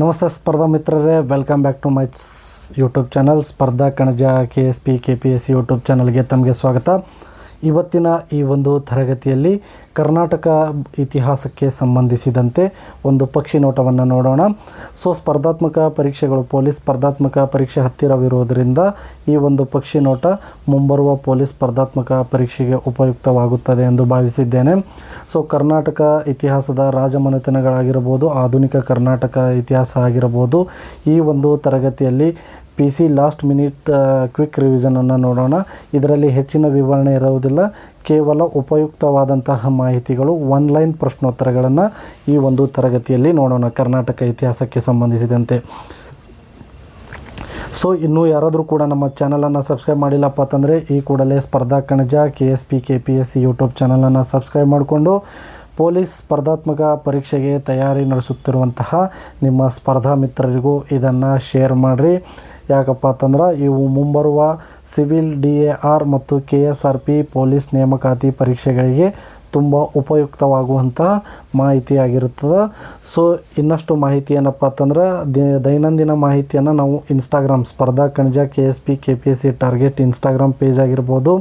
ನಮಸ್ತೆ ಸ್ಪರ್ಧಾ ಮಿತ್ರರೇ, welcome back to my YouTube channel Spardha Kanaja KSP KPSC YouTube ಚಾನಲ್ಗೆ ತಮಗೆ ಸ್ವಾಗತ. ಇವತ್ತಿನ ಈ ಒಂದು ತರಗತಿಯಲ್ಲಿ ಕರ್ನಾಟಕ ಇತಿಹಾಸಕ್ಕೆ ಸಂಬಂಧಿಸಿದಂತೆ ಒಂದು ಪಕ್ಷಿ ನೋಟವನ್ನು ನೋಡೋಣ. ಸ್ಪರ್ಧಾತ್ಮಕ ಪರೀಕ್ಷೆಗಳು, ಪೊಲೀಸ್ ಸ್ಪರ್ಧಾತ್ಮಕ ಪರೀಕ್ಷೆ ಹತ್ತಿರವಿರುವುದರಿಂದ ಈ ಒಂದು ಪಕ್ಷಿ ನೋಟ ಮುಂಬರುವ ಪೊಲೀಸ್ ಸ್ಪರ್ಧಾತ್ಮಕ ಪರೀಕ್ಷೆಗೆ ಉಪಯುಕ್ತವಾಗುತ್ತದೆ ಎಂದು ಭಾವಿಸಿದ್ದೇನೆ. ಕರ್ನಾಟಕ ಇತಿಹಾಸದ ರಾಜಮನೆತನಗಳಾಗಿರಬಹುದು, ಆಧುನಿಕ ಕರ್ನಾಟಕ ಇತಿಹಾಸ ಆಗಿರಬಹುದು, ಈ ಒಂದು ತರಗತಿಯಲ್ಲಿ PC ಲಾಸ್ಟ್ ಮಿನಿಟ್ ಕ್ವಿಕ್ ರಿವಿಷನನ್ನು ನೋಡೋಣ. ಇದರಲ್ಲಿ ಹೆಚ್ಚಿನ ವಿವರಣೆ ಇರುವುದಿಲ್ಲ, ಕೇವಲ ಉಪಯುಕ್ತವಾದಂತಹ ಮಾಹಿತಿಗಳು, ಒನ್ಲೈನ್ ಪ್ರಶ್ನೋತ್ತರಗಳನ್ನು ಈ ಒಂದು ತರಗತಿಯಲ್ಲಿ ನೋಡೋಣ ಕರ್ನಾಟಕ ಇತಿಹಾಸಕ್ಕೆ ಸಂಬಂಧಿಸಿದಂತೆ. ಇನ್ನೂ ಯಾರಾದರೂ ಕೂಡ ನಮ್ಮ ಚಾನಲನ್ನು ಸಬ್ಸ್ಕ್ರೈಬ್ ಮಾಡಿಲ್ಲಪ್ಪ ಅಂತಂದರೆ ಈ ಕೂಡಲೇ ಸ್ಪರ್ಧಾ ಕಣಜ KSP KPSC ಯೂಟ್ಯೂಬ್ ಚಾನಲನ್ನು ಸಬ್ಸ್ಕ್ರೈಬ್ ಮಾಡಿಕೊಂಡು ಪೊಲೀಸ್ ಸ್ಪರ್ಧಾತ್ಮಕ ಪರೀಕ್ಷೆಗೆ ತಯಾರಿ ನಡೆಸುತ್ತಿರುವಂತಹ ನಿಮ್ಮ ಸ್ಪರ್ಧಾ ಮಿತ್ರರಿಗೂ ಇದನ್ನು ಶೇರ್ ಮಾಡಿರಿ. ಯಾಕಪ್ಪ ಅಂತಂದ್ರೆ ಇವು ಮುಂಬರುವ ಸಿವಿಲ್ DAR ಮತ್ತು KSRP ಪೊಲೀಸ್ ನೇಮಕಾತಿ ಪರೀಕ್ಷೆಗಳಿಗೆ ತುಂಬ ಉಪಯುಕ್ತವಾಗುವಂಥ ಮಾಹಿತಿಯಾಗಿರುತ್ತದೆ. ಇನ್ನಷ್ಟು ಮಾಹಿತಿ ಏನಪ್ಪ ಅಂತಂದ್ರೆ ದೈನಂದಿನ ಮಾಹಿತಿಯನ್ನು ನಾವು ಇನ್ಸ್ಟಾಗ್ರಾಮ್ ಸ್ಪರ್ಧಾ Kanaja KSP KPSC target Instagram page ಆಗಿರ್ಬೋದು,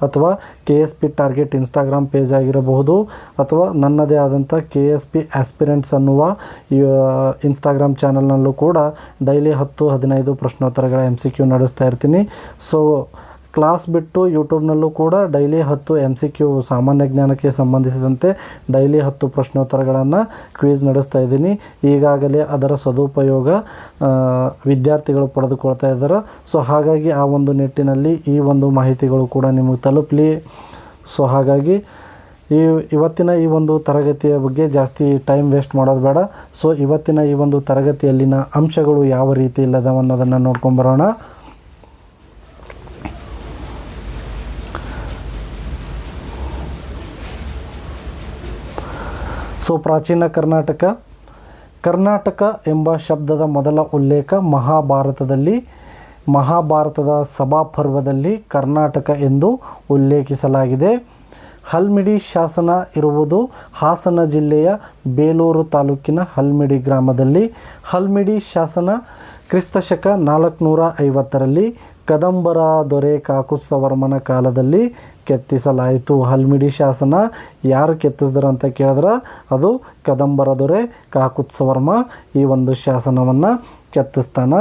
ಅಥವಾ KSP ಟಾರ್ಗೆಟ್ ಇನ್ಸ್ಟಾಗ್ರಾಮ್ ಪೇಜ್ ಆಗಿರಬಹುದು, ಅಥವಾ ನನ್ನದೇ ಆದಂಥ KSP ಆಸ್ಪಿರೆಂಟ್ಸ್ ಅನ್ನುವ ಇನ್ಸ್ಟಾಗ್ರಾಮ್ ಚಾನಲ್ನಲ್ಲೂ ಕೂಡ ಡೈಲಿ 10-15 ಪ್ರಶ್ನೋತ್ತರಗಳ MCQ ನಡೆಸ್ತಾ ಇರ್ತೀನಿ. ಕ್ಲಾಸ್ ಬಿಟ್ಟು ಯೂಟ್ಯೂಬ್ನಲ್ಲೂ ಕೂಡ ಡೈಲಿ 10 MCQ ಸಾಮಾನ್ಯ ಜ್ಞಾನಕ್ಕೆ ಸಂಬಂಧಿಸಿದಂತೆ ಡೈಲಿ 10 ಪ್ರಶ್ನೋತ್ತರಗಳನ್ನು ಕ್ವಿಜ್ ನಡೆಸ್ತಾ ಇದ್ದೀನಿ. ಈಗಾಗಲೇ ಅದರ ಸದುಪಯೋಗ ವಿದ್ಯಾರ್ಥಿಗಳು ಪಡೆದುಕೊಳ್ತಾ ಇದ್ದಾರೆ. ಹಾಗಾಗಿ ಆ ಒಂದು ನಿಟ್ಟಿನಲ್ಲಿ ಈ ಒಂದು ಮಾಹಿತಿಗಳು ಕೂಡ ನಿಮಗೆ ತಲುಪಲಿ. ಹಾಗಾಗಿ ಇವತ್ತಿನ ಈ ಒಂದು ತರಗತಿಯ ಬಗ್ಗೆ ಜಾಸ್ತಿ ಟೈಮ್ ವೇಸ್ಟ್ ಮಾಡೋದು ಬೇಡ. ಇವತ್ತಿನ ಈ ಒಂದು ತರಗತಿಯಲ್ಲಿನ ಅಂಶಗಳು ಯಾವ ರೀತಿ ಇಲ್ಲದವ ಅನ್ನೋದನ್ನು ನೋಡ್ಕೊಂಬರೋಣ. ಪ್ರಾಚೀನ ಕರ್ನಾಟಕ ಎಂಬ ಶಬ್ದದ ಮೊದಲ ಉಲ್ಲೇಖ ಮಹಾಭಾರತದ ಸಭಾಪರ್ವದಲ್ಲಿ ಕರ್ನಾಟಕ ಎಂದು ಉಲ್ಲೇಖಿಸಲಾಗಿದೆ. ಹಲ್ಮಿಡಿ ಶಾಸನ ಇರುವುದು ಹಾಸನ ಜಿಲ್ಲೆಯ ಬೇಲೂರು ತಾಲೂಕಿನ ಹಲ್ಮಿಡಿ ಗ್ರಾಮದಲ್ಲಿ. ಹಲ್ಮಿಡಿ ಶಾಸನ ಕ್ರಿಸ್ತಶಕ 450ರಲ್ಲಿ ಕದಂಬರ ದೊರೆ ಕಾಕುತ್ಸ್ಥವರ್ಮನ ಕಾಲದಲ್ಲಿ ಕೆತ್ತಿಸಲಾಯಿತು. ಹಲ್ಮಿಡಿ ಶಾಸನ ಯಾರು ಕೆತ್ತಿಸಿದ್ರು ಅಂತ ಕೇಳಿದ್ರೆ ಅದು ಕದಂಬರ ದೊರೆ ಕಾಕುತ್ಸ್ಥವರ್ಮ ಈ ಒಂದು ಶಾಸನವನ್ನು ಕೆತ್ತಿಸ್ತಾನ.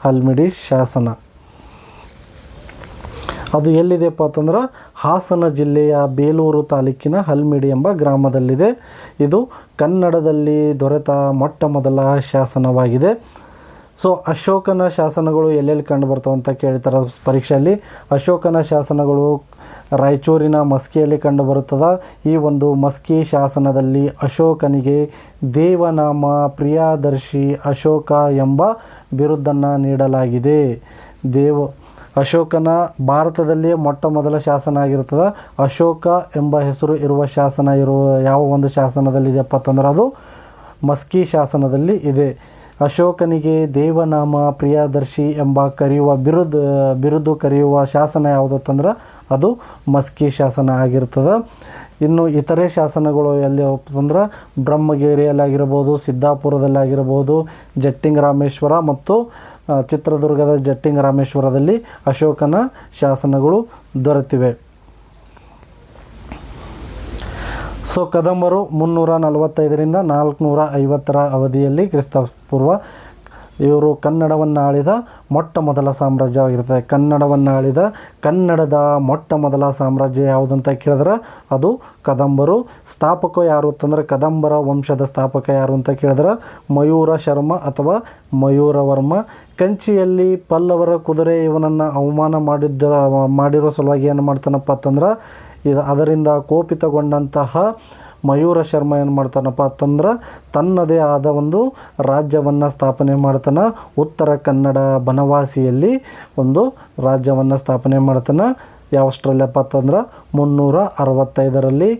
ಹಲ್ಮಿಡಿ ಶಾಸನ ಅದು ಎಲ್ಲಿದೆಪ್ಪ ಅಂತಂದ್ರೆ ಹಾಸನ ಜಿಲ್ಲೆಯ ಬೇಲೂರು ತಾಲೂಕಿನ ಹಲ್ಮಿಡಿ ಎಂಬ ಗ್ರಾಮದಲ್ಲಿದೆ. ಇದು ಕನ್ನಡದಲ್ಲಿ ದೊರೆತ ಮೊಟ್ಟ ಮೊದಲ ಶಾಸನವಾಗಿದೆ. ಅಶೋಕನ ಶಾಸನಗಳು ಎಲ್ಲೆಲ್ಲಿ ಕಂಡು ಬರ್ತಾವೆ ಅಂತ ಕೇಳ್ತಾರೆ ಪರೀಕ್ಷೆಯಲ್ಲಿ. ಅಶೋಕನ ಶಾಸನಗಳು ರಾಯಚೂರಿನ ಮಸ್ಕಿಯಲ್ಲಿ ಕಂಡು ಬರುತ್ತದೆ. ಈ ಒಂದು ಮಸ್ಕಿ ಶಾಸನದಲ್ಲಿ ಅಶೋಕನಿಗೆ ದೇವನಾಮ ಪ್ರಿಯದರ್ಶಿ ಅಶೋಕ ಎಂಬ ಬಿರುದನ್ನು ನೀಡಲಾಗಿದೆ. ಅಶೋಕನ ಭಾರತದಲ್ಲಿಯೇ ಮೊಟ್ಟ ಮೊದಲ ಶಾಸನ ಆಗಿರ್ತದೆ. ಅಶೋಕ ಎಂಬ ಹೆಸರು ಇರುವ ಶಾಸನ ಯಾವ ಒಂದು ಶಾಸನದಲ್ಲಿದೆಯಪ್ಪ ಅಂತಂದ್ರೆ ಅದು ಮಸ್ಕಿ ಶಾಸನದಲ್ಲಿ ಇದೆ. ಅಶೋಕನಿಗೆ ದೇವನಾಮ ಪ್ರಿಯದರ್ಶಿ ಎಂಬ ಬಿರುದು ಕರೆಯುವ ಶಾಸನ ಯಾವುದಂತಂದ್ರೆ ಅದು ಮಸ್ಕಿ ಶಾಸನ ಆಗಿರ್ತದೆ. ಇನ್ನು ಇತರೆ ಶಾಸನಗಳು ಎಲ್ಲಿ ಅಂತಂದ್ರೆ ಬ್ರಹ್ಮಗಿರಿಯಲ್ಲಾಗಿರ್ಬೋದು, ಸಿದ್ದಾಪುರದಲ್ಲಾಗಿರ್ಬೋದು, ಜಟ್ಟಿಂಗರಾಮೇಶ್ವರ ಮತ್ತು ಚಿತ್ರದುರ್ಗದ ಜಟ್ಟಿಂಗರಾಮೇಶ್ವರದಲ್ಲಿ ಅಶೋಕನ ಶಾಸನಗಳು ದೊರೆತಿವೆ. ಕದಂಬರು 345ರಿಂದ 450ರ ಅವಧಿಯಲ್ಲಿ ಕ್ರಿಸ್ತಪೂರ್ವ ಇವರು ಕನ್ನಡವನ್ನು ಆಳಿದ ಮೊಟ್ಟ ಮೊದಲ ಸಾಮ್ರಾಜ್ಯವಾಗಿರ್ತದೆ. ಕನ್ನಡದ ಮೊಟ್ಟ ಮೊದಲ ಸಾಮ್ರಾಜ್ಯ ಯಾವುದಂತ ಕೇಳಿದ್ರೆ ಅದು ಕದಂಬರು. ಸ್ಥಾಪಕ ಯಾರು ಅಂತಂದ್ರೆ ಕದಂಬರ ವಂಶದ ಸ್ಥಾಪಕ ಯಾರು ಅಂತ ಕೇಳಿದ್ರೆ ಮಯೂರ ಶರ್ಮ ಅಥವಾ ಮಯೂರವರ್ಮ. ಕಂಚಿಯಲ್ಲಿ ಪಲ್ಲವರ ಕುದುರೆ ಇವನನ್ನು ಅವಮಾನ ಮಾಡಿರೋ ಸಲುವಾಗಿ ಏನು ಮಾಡ್ತಾನಪ್ಪ ಅಂತಂದ್ರೆ ಅದರಿಂದ ಕೋಪಿತಗೊಂಡಂತಹ ಮಯೂರ ಶರ್ಮ ಏನು ಮಾಡ್ತಾನಪ್ಪ ಅಂತಂದ್ರೆ ತನ್ನದೇ ಆದ ಒಂದು ರಾಜ್ಯವನ್ನು ಸ್ಥಾಪನೆ ಮಾಡ್ತಾನೆ. ಉತ್ತರ ಕನ್ನಡ ಬನವಾಸಿಯಲ್ಲಿ ಒಂದು ರಾಜ್ಯವನ್ನು ಸ್ಥಾಪನೆ ಮಾಡ್ತಾನೆ. ಯಾವಷ್ಟರಲ್ಲಪ್ಪ ಅಂತಂದ್ರೆ 365ರಲ್ಲಿ.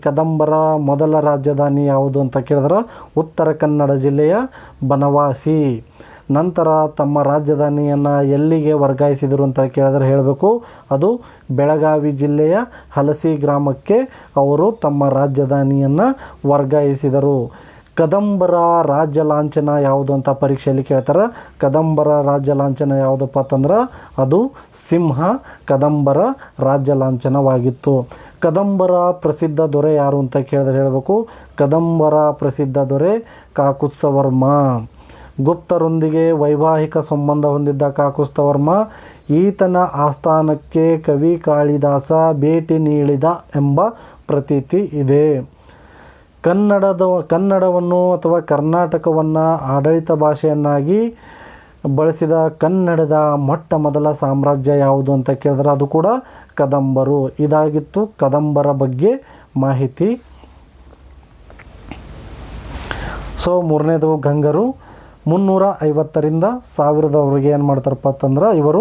ಕದಂಬರ ಮೊದಲ ರಾಜಧಾನಿ ಯಾವುದು ಅಂತ ಕೇಳಿದ್ರೆ ಉತ್ತರ ಕನ್ನಡ ಜಿಲ್ಲೆಯ ಬನವಾಸಿ. ನಂತರ ತಮ್ಮ ರಾಜಧಾನಿಯನ್ನು ಎಲ್ಲಿಗೆ ವರ್ಗಾಯಿಸಿದರು ಅಂತ ಕೇಳಿದ್ರೆ ಹೇಳಬೇಕು, ಅದು ಬೆಳಗಾವಿ ಜಿಲ್ಲೆಯ ಹಲಸಿ ಗ್ರಾಮಕ್ಕೆ ಅವರು ತಮ್ಮ ರಾಜಧಾನಿಯನ್ನು ವರ್ಗಾಯಿಸಿದರು. ಕದಂಬರ ರಾಜ್ಯ ಲಾಂಛನ ಯಾವುದು ಅಂತ ಪರೀಕ್ಷೆಯಲ್ಲಿ ಕೇಳ್ತಾರೆ. ಕದಂಬರ ರಾಜ್ಯ ಲಾಂಛನ ಯಾವುದಪ್ಪ ಅಂತಂದ್ರೆ ಅದು ಸಿಂಹ ಕದಂಬರ ರಾಜ್ಯ ಲಾಂಛನವಾಗಿತ್ತು. ಕದಂಬರ ಪ್ರಸಿದ್ಧ ದೊರೆ ಯಾರು ಅಂತ ಕೇಳಿದ್ರೆ ಹೇಳಬೇಕು, ಕದಂಬರ ಪ್ರಸಿದ್ಧ ದೊರೆ ಕಾಕುತ್ಸ್ಥವರ್ಮ. ಗುಪ್ತರೊಂದಿಗೆ ವೈವಾಹಿಕ ಸಂಬಂಧ ಹೊಂದಿದ್ದ ಕಾಕುತ್ಸ್ಥವರ್ಮ ಈತನ ಆಸ್ಥಾನಕ್ಕೆ ಕವಿ ಕಾಳಿದಾಸ ಭೇಟಿ ನೀಡಿದ ಎಂಬ ಪ್ರತೀತಿ ಇದೆ. ಕನ್ನಡವನ್ನು ಅಥವಾ ಕರ್ನಾಟಕವನ್ನು ಆಡಳಿತ ಭಾಷೆಯನ್ನಾಗಿ ಬಳಸಿದ ಕನ್ನಡದ ಮೊಟ್ಟ ಮೊದಲ ಸಾಮ್ರಾಜ್ಯ ಯಾವುದು ಅಂತ ಕೇಳಿದ್ರೆ ಅದು ಕೂಡ ಕದಂಬರು. ಇದಾಗಿತ್ತು ಕದಂಬರ ಬಗ್ಗೆ ಮಾಹಿತಿ. ಸೊ ಮೂರನೇದು ಗಂಗರು. 350ರಿಂದ 1000ರವರೆಗೆ ಏನು ಮಾಡ್ತಾರಪ್ಪ ಅಂತಂದ್ರೆ ಇವರು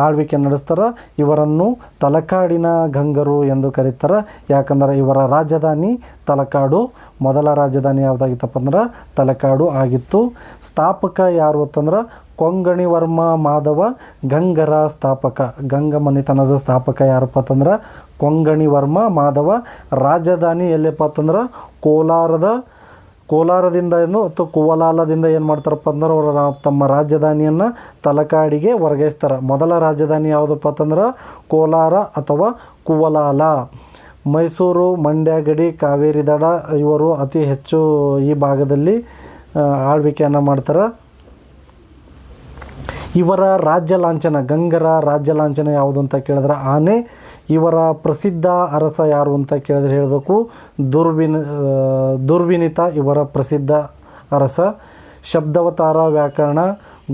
ಆಳ್ವಿಕೆ ನಡೆಸ್ತಾರೆ. ಇವರನ್ನು ತಲಕಾಡಿನ ಗಂಗರು ಎಂದು ಕರೀತಾರೆ. ಯಾಕಂದ್ರೆ ಇವರ ರಾಜಧಾನಿ ತಲಕಾಡು. ಮೊದಲ ರಾಜಧಾನಿ ಯಾವುದಾಗಿತ್ತಪ್ಪ ಅಂದ್ರೆ ತಲಕಾಡು ಆಗಿತ್ತು. ಸ್ಥಾಪಕ ಯಾರು ಅಂತಂದ್ರೆ ಕೊಂಗಣಿವರ್ಮ ಮಾಧವ ಗಂಗರ ಸ್ಥಾಪಕ. ಗಂಗ ಮನೆತನದ ಸ್ಥಾಪಕ ಯಾರಪ್ಪ ಅಂತಂದ್ರೆ ಕೊಂಗಣಿವರ್ಮ ಮಾಧವ. ರಾಜಧಾನಿ ಎಲ್ಲಪ್ಪ ಅಂತಂದ್ರೆ ಕೋಲಾರದಿಂದ ಅಥವಾ ಕುವಲಾಲದಿಂದ ಏನು ಮಾಡ್ತಾರಪ್ಪ ಅಂದ್ರೆ ಅವರು ತಮ್ಮ ರಾಜಧಾನಿಯನ್ನು ತಲಕಾಡಿಗೆ ವರ್ಗಾಯಿಸ್ತಾರೆ. ಮೊದಲ ರಾಜಧಾನಿ ಯಾವುದಪ್ಪ ಅಂತಂದ್ರೆ ಕೋಲಾರ ಅಥವಾ ಕುವಲಾಲ. ಮೈಸೂರು, ಮಂಡ್ಯ ಗಡಿ, ಕಾವೇರಿ ದಡ ಇವರು ಅತಿ ಹೆಚ್ಚು ಈ ಭಾಗದಲ್ಲಿ ಆಳ್ವಿಕೆಯನ್ನು ಮಾಡ್ತಾರೆ. ಇವರ ರಾಜ್ಯ ಲಾಂಛನ, ಗಂಗರ ರಾಜ್ಯ ಲಾಂಛನ ಯಾವುದು ಅಂತ ಕೇಳಿದ್ರೆ ಆನೆ. ಇವರ ಪ್ರಸಿದ್ಧ ಅರಸ ಯಾರು ಅಂತ ಕೇಳಿದ್ರೆ ಹೇಳಬೇಕು ದುರ್ವಿನಿತ ಇವರ ಪ್ರಸಿದ್ಧ ಅರಸ. ಶಬ್ದಾವತಾರ ವ್ಯಾಕರಣ,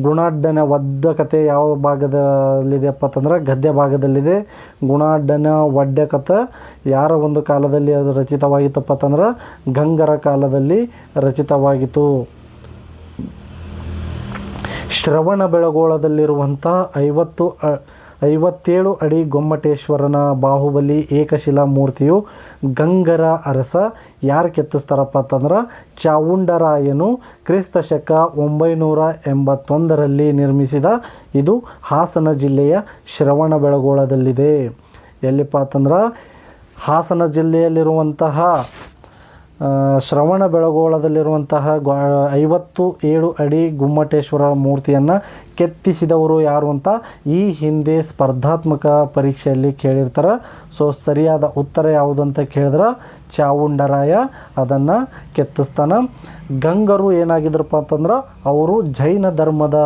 ಗುಣಾಢ್ಯನ ವಡ್ಡಕತೆ ಯಾವ ಭಾಗದಲ್ಲಿದೆಯಪ್ಪ ಅಂತಂದ್ರೆ ಗದ್ಯ ಭಾಗದಲ್ಲಿದೆ. ಗುಣಾಢ್ಯನ ವಡ್ಡಕತೆ ಯಾರ ಒಂದು ಕಾಲದಲ್ಲಿ ಅದು ರಚಿತವಾಗಿತ್ತಪ್ಪ ಅಂತಂದ್ರೆ ಗಂಗರ ಕಾಲದಲ್ಲಿ ರಚಿತವಾಗಿತ್ತು. ಶ್ರವಣಬೆಳಗೊಳದಲ್ಲಿರುವಂಥ 57 ಅಡಿ ಗೊಮ್ಮಟೇಶ್ವರನ ಬಾಹುಬಲಿ ಏಕಶಿಲಾ ಮೂರ್ತಿಯು ಗಂಗರ ಅರಸ ಯಾರು ಕೆತ್ತಿಸ್ತಾರಪ್ಪ ಅಂತಂದ್ರೆ ಚಾವುಂಡರಾಯನು ಕ್ರಿಸ್ತ ಶಕ 981ರಲ್ಲಿ ನಿರ್ಮಿಸಿದ. ಇದು ಹಾಸನ ಜಿಲ್ಲೆಯ ಶ್ರವಣಬೆಳಗೊಳದಲ್ಲಿದೆ. ಎಲ್ಲಿಪ್ಪ ಅಂತಂದ್ರೆ ಹಾಸನ ಜಿಲ್ಲೆಯಲ್ಲಿರುವಂತಹ ಶ್ರವಣಬೆಳಗೊಳದಲ್ಲಿರುವಂತಹ 57 ಅಡಿ ಗುಮ್ಮಟೇಶ್ವರ ಮೂರ್ತಿಯನ್ನು ಕೆತ್ತಿಸಿದವರು ಯಾರು ಅಂತ ಈ ಹಿಂದೆ ಸ್ಪರ್ಧಾತ್ಮಕ ಪರೀಕ್ಷೆಯಲ್ಲಿ ಕೇಳಿರ್ತಾರೆ. ಸೊ ಸರಿಯಾದ ಉತ್ತರ ಯಾವುದು ಅಂತ ಕೇಳಿದ್ರೆ ಚಾವುಂಡರಾಯ ಅದನ್ನು ಕೆತ್ತಿಸ್ತಾನೆ. ಗಂಗರು ಏನಾಗಿದ್ರಪ್ಪ ಅಂತಂದ್ರೆ ಅವರು ಜೈನ ಧರ್ಮದ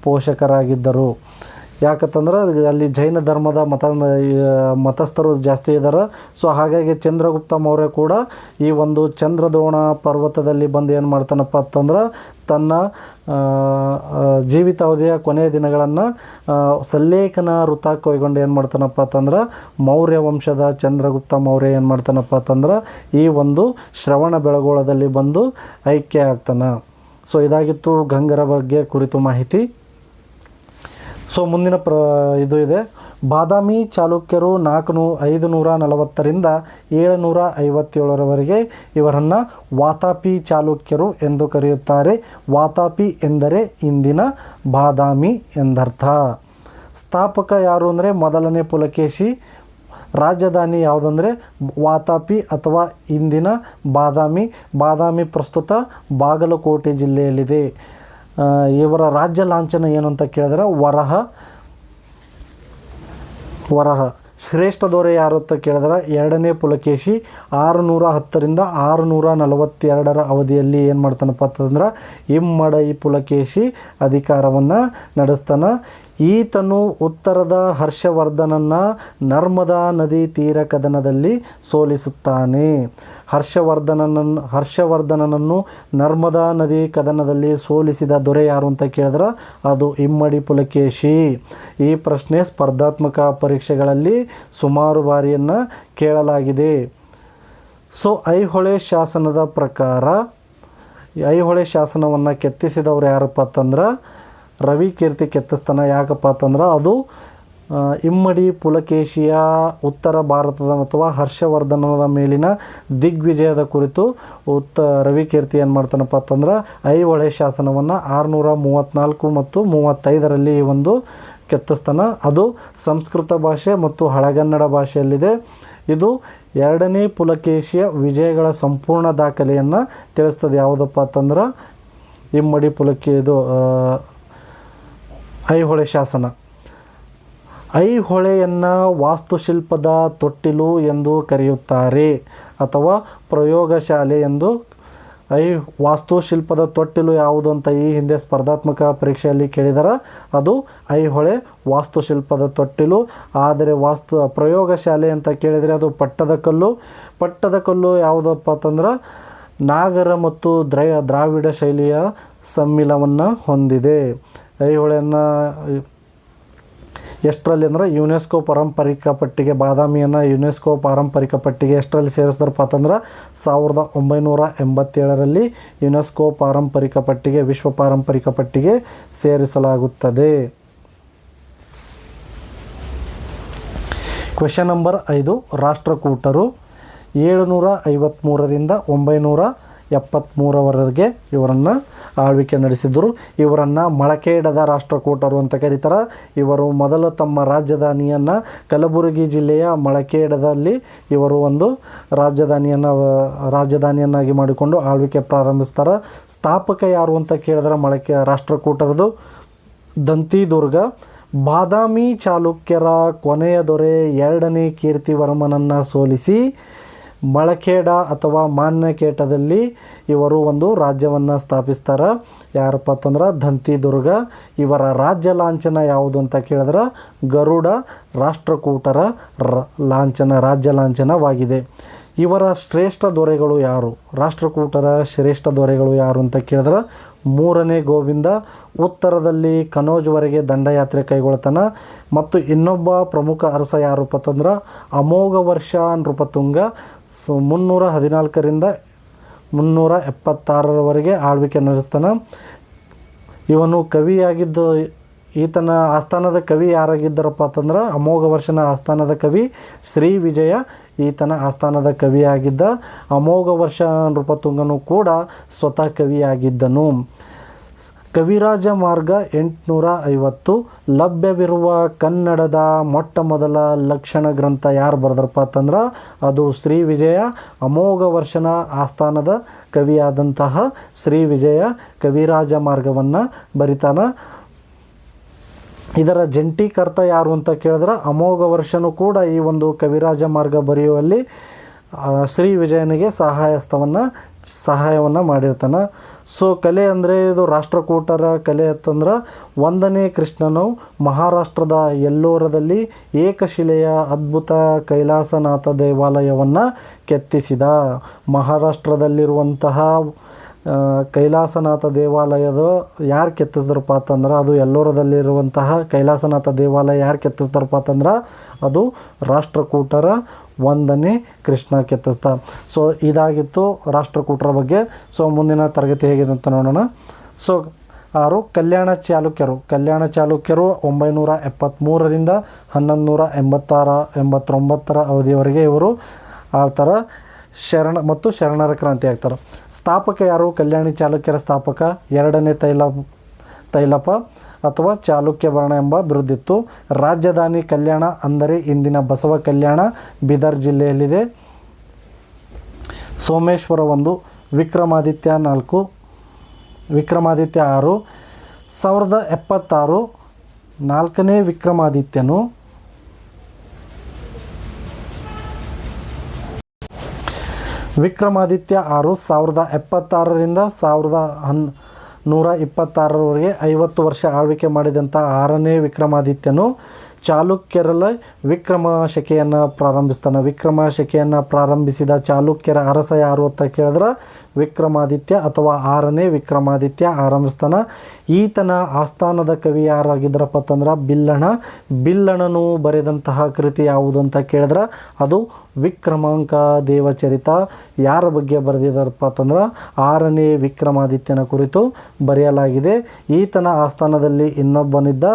ಪೋಷಕರಾಗಿದ್ದರು. ಯಾಕಂತಂದ್ರೆ ಅಲ್ಲಿ ಜೈನ ಧರ್ಮದ ಮತಸ್ಥರು ಜಾಸ್ತಿ ಇದ್ದಾರೆ. ಸೊ ಹಾಗಾಗಿ ಚಂದ್ರಗುಪ್ತ ಮೌರ್ಯ ಕೂಡ ಈ ಒಂದು ಚಂದ್ರದ್ರೋಣ ಪರ್ವತದಲ್ಲಿ ಬಂದು ಏನು ಮಾಡ್ತಾನಪ್ಪ ಅಂತಂದ್ರೆ ತನ್ನ ಜೀವಿತಾವಧಿಯ ಕೊನೆಯ ದಿನಗಳನ್ನು ಸಲ್ಲೇಖನ ವೃತ್ತ ಕೈಗೊಂಡು ಏನು ಮಾಡ್ತಾನಪ್ಪ ಅಂತಂದ್ರೆ ಮೌರ್ಯ ವಂಶದ ಚಂದ್ರಗುಪ್ತ ಮೌರ್ಯ ಏನು ಮಾಡ್ತಾನಪ್ಪ ಅಂತಂದ್ರೆ ಈ ಒಂದು ಶ್ರವಣಬೆಳಗೊಳದಲ್ಲಿ ಬಂದು ಐಕ್ಯ ಆಗ್ತಾನೆ. ಸೊ ಇದಾಗಿತ್ತು ಗಂಗರ ಬಗ್ಗೆ ಕುರಿತು ಮಾಹಿತಿ. ಸೊ ಮುಂದಿನ ಇದು ಇದೆ. ಬಾದಾಮಿ ಚಾಲುಕ್ಯರು 540ರಿಂದ 757ರವರೆಗೆ ಇವರನ್ನು ವಾತಾಪಿ ಚಾಲುಕ್ಯರು ಎಂದು ಕರೆಯುತ್ತಾರೆ. ವಾತಾಪಿ ಎಂದರೆ ಇಂದಿನ ಬಾದಾಮಿ ಎಂದರ್ಥ. ಸ್ಥಾಪಕ ಯಾರು ಅಂದರೆ ಮೊದಲನೇ ಪುಲಕೇಶಿ. ರಾಜಧಾನಿ ಯಾವುದಂದರೆ ವಾತಾಪಿ ಅಥವಾ ಇಂದಿನ ಬಾದಾಮಿ ಪ್ರಸ್ತುತ ಬಾಗಲಕೋಟೆ ಜಿಲ್ಲೆಯಲ್ಲಿದೆ. ಇವರ ರಾಜ್ಯ ಲಾಂಛನ ಏನು ಅಂತ ಕೇಳಿದ್ರೆ ವರಹ. ಶ್ರೇಷ್ಠ ದೊರೆ ಯಾರು ಅಂತ ಕೇಳಿದ್ರೆ ಎರಡನೇ ಪುಲಕೇಶಿ. 610ರಿಂದ 642ರ ಅವಧಿಯಲ್ಲಿ ಏನು ಮಾಡ್ತಾನಪ್ಪ ಅಂತಂದ್ರೆ ಇಮ್ಮಡಿ ಪುಲಕೇಶಿ ಅಧಿಕಾರವನ್ನು ನಡೆಸ್ತಾನೆ. ಈತನು ಉತ್ತರದ ಹರ್ಷವರ್ಧನನ್ನು ನರ್ಮದಾ ನದಿ ತೀರ ಕದನದಲ್ಲಿ ಸೋಲಿಸುತ್ತಾನೆ. ಹರ್ಷವರ್ಧನನನ್ನು ನರ್ಮದಾ ನದಿ ಕದನದಲ್ಲಿ ಸೋಲಿಸಿದ ದೊರೆ ಯಾರು ಅಂತ ಕೇಳಿದ್ರೆ ಅದು ಇಮ್ಮಡಿ ಪುಲಕೇಶಿ. ಈ ಪ್ರಶ್ನೆ ಸ್ಪರ್ಧಾತ್ಮಕ ಪರೀಕ್ಷೆಗಳಲ್ಲಿ ಸುಮಾರು ಬಾರಿಯನ್ನು ಕೇಳಲಾಗಿದೆ. ಸೊ ಐಹೊಳೆ ಶಾಸನದ ಪ್ರಕಾರ ಐಹೊಳೆ ಶಾಸನವನ್ನು ಕೆತ್ತಿಸಿದವರು ಯಾರಪ್ಪ ಅಂತಂದ್ರೆ ರವಿಕೀರ್ತಿ ಕೆತ್ತಿಸ್ತಾನೆ. ಯಾಕಪ್ಪ ಅಂತಂದ್ರೆ ಅದು ಇಮ್ಮಡಿ ಪುಲಕೇಶಿಯ ಉತ್ತರ ಭಾರತದ ಅಥವಾ ಹರ್ಷವರ್ಧನದ ಮೇಲಿನ ದಿಗ್ವಿಜಯದ ಕುರಿತು ರವಿಕೀರ್ತಿ ಏನು ಮಾಡ್ತಾನಪ್ಪ ಅಂತಂದ್ರೆ ಐಹೊಳೆ ಶಾಸನವನ್ನು 634 ಮತ್ತು 35ರಲ್ಲಿ ಈ ಒಂದು ಕೆತ್ತಿಸ್ತಾನೆ. ಅದು ಸಂಸ್ಕೃತ ಭಾಷೆ ಮತ್ತು ಹಳಗನ್ನಡ ಭಾಷೆಯಲ್ಲಿದೆ. ಇದು ಎರಡನೇ ಪುಲಕೇಶಿಯ ವಿಜಯಗಳ ಸಂಪೂರ್ಣ ದಾಖಲೆಯನ್ನು ತಿಳಿಸ್ತದೆ. ಯಾವುದಪ್ಪ ಅಂತಂದ್ರೆ ಇಮ್ಮಡಿ ಪುಲಕೇ ಇದು ಐಹೊಳೆ ಶಾಸನ. ಐಹೊಳೆಯನ್ನು ವಾಸ್ತುಶಿಲ್ಪದ ತೊಟ್ಟಿಲು ಎಂದು ಕರೆಯುತ್ತಾರೆ ಅಥವಾ ಪ್ರಯೋಗಶಾಲೆ ಎಂದು. ವಾಸ್ತುಶಿಲ್ಪದ ತೊಟ್ಟಿಲು ಯಾವುದು ಅಂತ ಈ ಹಿಂದೆ ಸ್ಪರ್ಧಾತ್ಮಕ ಪರೀಕ್ಷೆಯಲ್ಲಿ ಕೇಳಿದರೆ ಅದು ಐಹೊಳೆ ವಾಸ್ತುಶಿಲ್ಪದ ತೊಟ್ಟಿಲು. ಆದರೆ ಪ್ರಯೋಗಶಾಲೆ ಅಂತ ಕೇಳಿದರೆ ಅದು ಪಟ್ಟದಕಲ್ಲು ಯಾವುದಪ್ಪ ಅಂತಂದ್ರೆ ನಾಗರ ಮತ್ತು ದ್ರಾವಿಡ ಶೈಲಿಯ ಸಮ್ಮಿಲನವನ್ನು ಹೊಂದಿದೆ. ಐಹೊಳೆಯನ್ನು ಎಷ್ಟರಲ್ಲಿ ಅಂದರೆ ಯುನೆಸ್ಕೋ ಪಾರಂಪರಿಕ ಪಟ್ಟಿಗೆ, ಬಾದಾಮಿಯನ್ನು ಯುನೆಸ್ಕೋ ಪಾರಂಪರಿಕ ಪಟ್ಟಿಗೆ ಎಷ್ಟರಲ್ಲಿ ಸೇರಿಸಿದ್ರಪ್ಪ ಅಂತಂದ್ರೆ 1987ರಲ್ಲಿ ಯುನೆಸ್ಕೋ ಪಾರಂಪರಿಕ ಪಟ್ಟಿಗೆ, ವಿಶ್ವ ಪಾರಂಪರಿಕ ಪಟ್ಟಿಗೆ ಸೇರಿಸಲಾಗುತ್ತದೆ. Question number 5. ರಾಷ್ಟ್ರಕೂಟರು 753ರಿಂದ 973ರವರೆಗೆ ಇವರನ್ನು ಆಳ್ವಿಕೆ ನಡೆಸಿದರು. ಇವರನ್ನು ಮಳಖೇಡದ ರಾಷ್ಟ್ರಕೂಟರು ಅಂತ ಕರೀತಾರೆ. ಇವರು ಮೊದಲು ತಮ್ಮ ರಾಜಧಾನಿಯನ್ನು ಕಲಬುರಗಿ ಜಿಲ್ಲೆಯ ಮಳಖೇಡದಲ್ಲಿ ಇವರು ಒಂದು ರಾಜಧಾನಿಯನ್ನಾಗಿ ಮಾಡಿಕೊಂಡು ಆಳ್ವಿಕೆ ಪ್ರಾರಂಭಿಸ್ತಾರೆ. ಸ್ಥಾಪಕ ಯಾರು ಅಂತ ಕೇಳಿದ್ರೆ ರಾಷ್ಟ್ರಕೂಟರದು ದಂತಿದುರ್ಗ. ಬಾದಾಮಿ ಚಾಲುಕ್ಯರ ಕೊನೆಯ ದೊರೆ 2ನೇ ಕೀರ್ತಿವರ್ಮನನ್ನು ಸೋಲಿಸಿ ಮಳಖೇಡ ಅಥವಾ ಮಾನ್ಯಕೇಟದಲ್ಲಿ ಇವರು ಒಂದು ರಾಜ್ಯವನ್ನು ಸ್ಥಾಪಿಸ್ತಾರೆ. ಯಾರಪ್ಪ ಅಂತಂದ್ರೆ ದಂತಿದುರ್ಗ. ಇವರ ರಾಜ್ಯ ಲಾಂಛನ ಯಾವುದು ಅಂತ ಕೇಳಿದ್ರೆ ಗರುಡ ರಾಷ್ಟ್ರಕೂಟರ ರಾಜ್ಯ ಲಾಂಛನವಾಗಿದೆ. ಇವರ ಶ್ರೇಷ್ಠ ದೊರೆಗಳು ಯಾರು? ರಾಷ್ಟ್ರಕೂಟರ ಶ್ರೇಷ್ಠ ದೊರೆಗಳು ಯಾರು ಅಂತ ಕೇಳಿದ್ರೆ 3ನೇ ಗೋವಿಂದ ಉತ್ತರದಲ್ಲಿ ಕನೋಜ್ವರೆಗೆ ದಂಡಯಾತ್ರೆ ಕೈಗೊಳ್ತಾನೆ. ಮತ್ತು ಇನ್ನೊಬ್ಬ ಪ್ರಮುಖ ಅರಸ ಯಾರಪ್ಪ ಅಂತಂದ್ರೆ ಅಮೋಘ ವರ್ಷ ನೃಪತುಂಗ. 314ರಿಂದ 376ರವರೆಗೆ ಆಳ್ವಿಕೆ ನಡೆಸ್ತಾನೆ. ಇವನು ಕವಿಯಾಗಿದ್ದು, ಈತನ ಆಸ್ಥಾನದ ಕವಿ ಯಾರಾಗಿದ್ದರಪ್ಪ ಅಂತಂದ್ರೆ ಅಮೋಘ ವರ್ಷನ ಆಸ್ಥಾನದ ಕವಿ ಶ್ರೀ ವಿಜಯ ಈತನ ಆಸ್ಥಾನದ ಕವಿಯಾಗಿದ್ದ. ಅಮೋಘ ವರ್ಷ ನೃಪತುಂಗನು ಕೂಡ ಸ್ವತಃ ಕವಿಯಾಗಿದ್ದನು. ಕವಿರಾಜ ಮಾರ್ಗ 850 ಲಭ್ಯವಿರುವ ಕನ್ನಡದ ಮೊಟ್ಟ ಮೊದಲ ಲಕ್ಷಣ ಗ್ರಂಥ ಯಾರು ಬರೆದ್ರಪ್ಪ ಅಂತಂದ್ರೆ ಅದು ಶ್ರೀ ವಿಜಯ. ಅಮೋಘ ವರ್ಷನ ಆಸ್ಥಾನದ ಕವಿಯಾದಂತಹ ಶ್ರೀ ವಿಜಯ ಕವಿರಾಜ ಮಾರ್ಗವನ್ನು ಬರಿತಾನೆ. ಇದರ ಜಂಟಿಕರ್ತ ಯಾರು ಅಂತ ಕೇಳಿದ್ರೆ ಅಮೋಘ ವರ್ಷನೂ ಕೂಡ ಈ ಒಂದು ಕವಿರಾಜ ಮಾರ್ಗ ಬರೆಯುವಲ್ಲಿ ಶ್ರೀ ವಿಜಯನಿಗೆ ಸಹಾಯವನ್ನು ಮಾಡಿರ್ತಾನೆ. ಸೊ ಕಲೆ ಅಂದರೆ ಇದು ರಾಷ್ಟ್ರಕೂಟರ ಕಲೆ ಅಂತಂದ್ರೆ 1ನೇ ಕೃಷ್ಣನು ಮಹಾರಾಷ್ಟ್ರದ ಎಲ್ಲೋರದಲ್ಲಿ ಏಕಶಿಲೆಯ ಅದ್ಭುತ ಕೈಲಾಸನಾಥ ದೇವಾಲಯವನ್ನು ಕೆತ್ತಿಸಿದ. ಮಹಾರಾಷ್ಟ್ರದಲ್ಲಿರುವಂತಹ ಕೈಲಾಸನಾಥ ದೇವಾಲಯದ ಯಾರು ಕೆತ್ತಿಸಿದ್ರಪ್ಪ ಅಂತಂದ್ರೆ ಅದು ಎಲ್ಲೋರದಲ್ಲಿರುವಂತಹ ಕೈಲಾಸನಾಥ ದೇವಾಲಯ ಯಾರು ಕೆತ್ತಿಸಿದ್ರಪ್ಪ ಅಂತಂದ್ರೆ ಅದು ರಾಷ್ಟ್ರಕೂಟರ 1ನೇ ಕೃಷ್ಣ ಕೆತ್ತಿಸ್ದ. ಸೊ ಇದಾಗಿತ್ತು ರಾಷ್ಟ್ರಕೂಟರ ಬಗ್ಗೆ. ಸೊ ಮುಂದಿನ ತರಗತಿ ಹೇಗಿದೆ ಅಂತ ನೋಡೋಣ. ಸೊ 6 ಕಲ್ಯಾಣ ಚಾಲುಕ್ಯರು 973ರಿಂದ 1189ರ ಅವಧಿಯವರೆಗೆ ಇವರು ಆಳ್ತಾರೆ. ಶರಣರ ಕ್ರಾಂತಿ ಆಗ್ತಾರೆ. ಸ್ಥಾಪಕ ಯಾರು? ಕಲ್ಯಾಣಿ ಚಾಲುಕ್ಯರ ಸ್ಥಾಪಕ 2ನೇ ತೈಲಪ ಅಥವಾ ಚಾಲುಕ್ಯ ಭರಣ ಎಂಬ ಬಿರುದಿತ್ತು. ರಾಜಧಾನಿ ಕಲ್ಯಾಣ ಅಂದರೆ ಇಂದಿನ ಬಸವ ಕಲ್ಯಾಣ ಬೀದರ್ ಜಿಲ್ಲೆಯಲ್ಲಿದೆ. ಸೋಮೇಶ್ವರ 1. ವಿಕ್ರಮಾದಿತ್ಯ 4. ವಿಕ್ರಮಾದಿತ್ಯ 6. 1076 4ನೇ ವಿಕ್ರಮಾದಿತ್ಯನು ವಿಕ್ರಮಾದಿತ್ಯ 6 1076ರಿಂದ 1126ರವರೆಗೆ 50 ವರ್ಷ ಆಳ್ವಿಕೆ ಮಾಡಿದಂಥ 6ನೇ ವಿಕ್ರಮಾದಿತ್ಯನು ಚಾಲುಕ್ಯರಲ್ಲಿ ವಿಕ್ರಮ ಶಕೆಯನ್ನು ಪ್ರಾರಂಭಿಸ್ತಾನೆ. ವಿಕ್ರಮ ಶಕೆಯನ್ನು ಪ್ರಾರಂಭಿಸಿದ ಚಾಲುಕ್ಯರ ಅರಸ ಯಾರು ಅಂತ ಕೇಳಿದ್ರೆ ವಿಕ್ರಮಾದಿತ್ಯ ಅಥವಾ 6ನೇ ವಿಕ್ರಮಾದಿತ್ಯ ಆರಂಭಿಸ್ತಾನೆ. ಈತನ ಆಸ್ಥಾನದ ಕವಿ ಯಾರಾಗಿದ್ರಪ್ಪ ಅಂತಂದ್ರೆ ಬಿಲ್ಲಣನು ಬರೆದಂತಹ ಕೃತಿ ಯಾವುದು ಅಂತ ಕೇಳಿದ್ರೆ ಅದು ವಿಕ್ರಮಾಂಕ ದೇವಚರಿತ. ಯಾರ ಬಗ್ಗೆ ಬರೆದಿದ್ದಾರಪ್ಪ ಅಂತಂದ್ರೆ 6ನೇ ವಿಕ್ರಮಾದಿತ್ಯನ ಕುರಿತು ಬರೆಯಲಾಗಿದೆ. ಈತನ ಆಸ್ಥಾನದಲ್ಲಿ ಇನ್ನೊಬ್ಬನಿದ್ದ,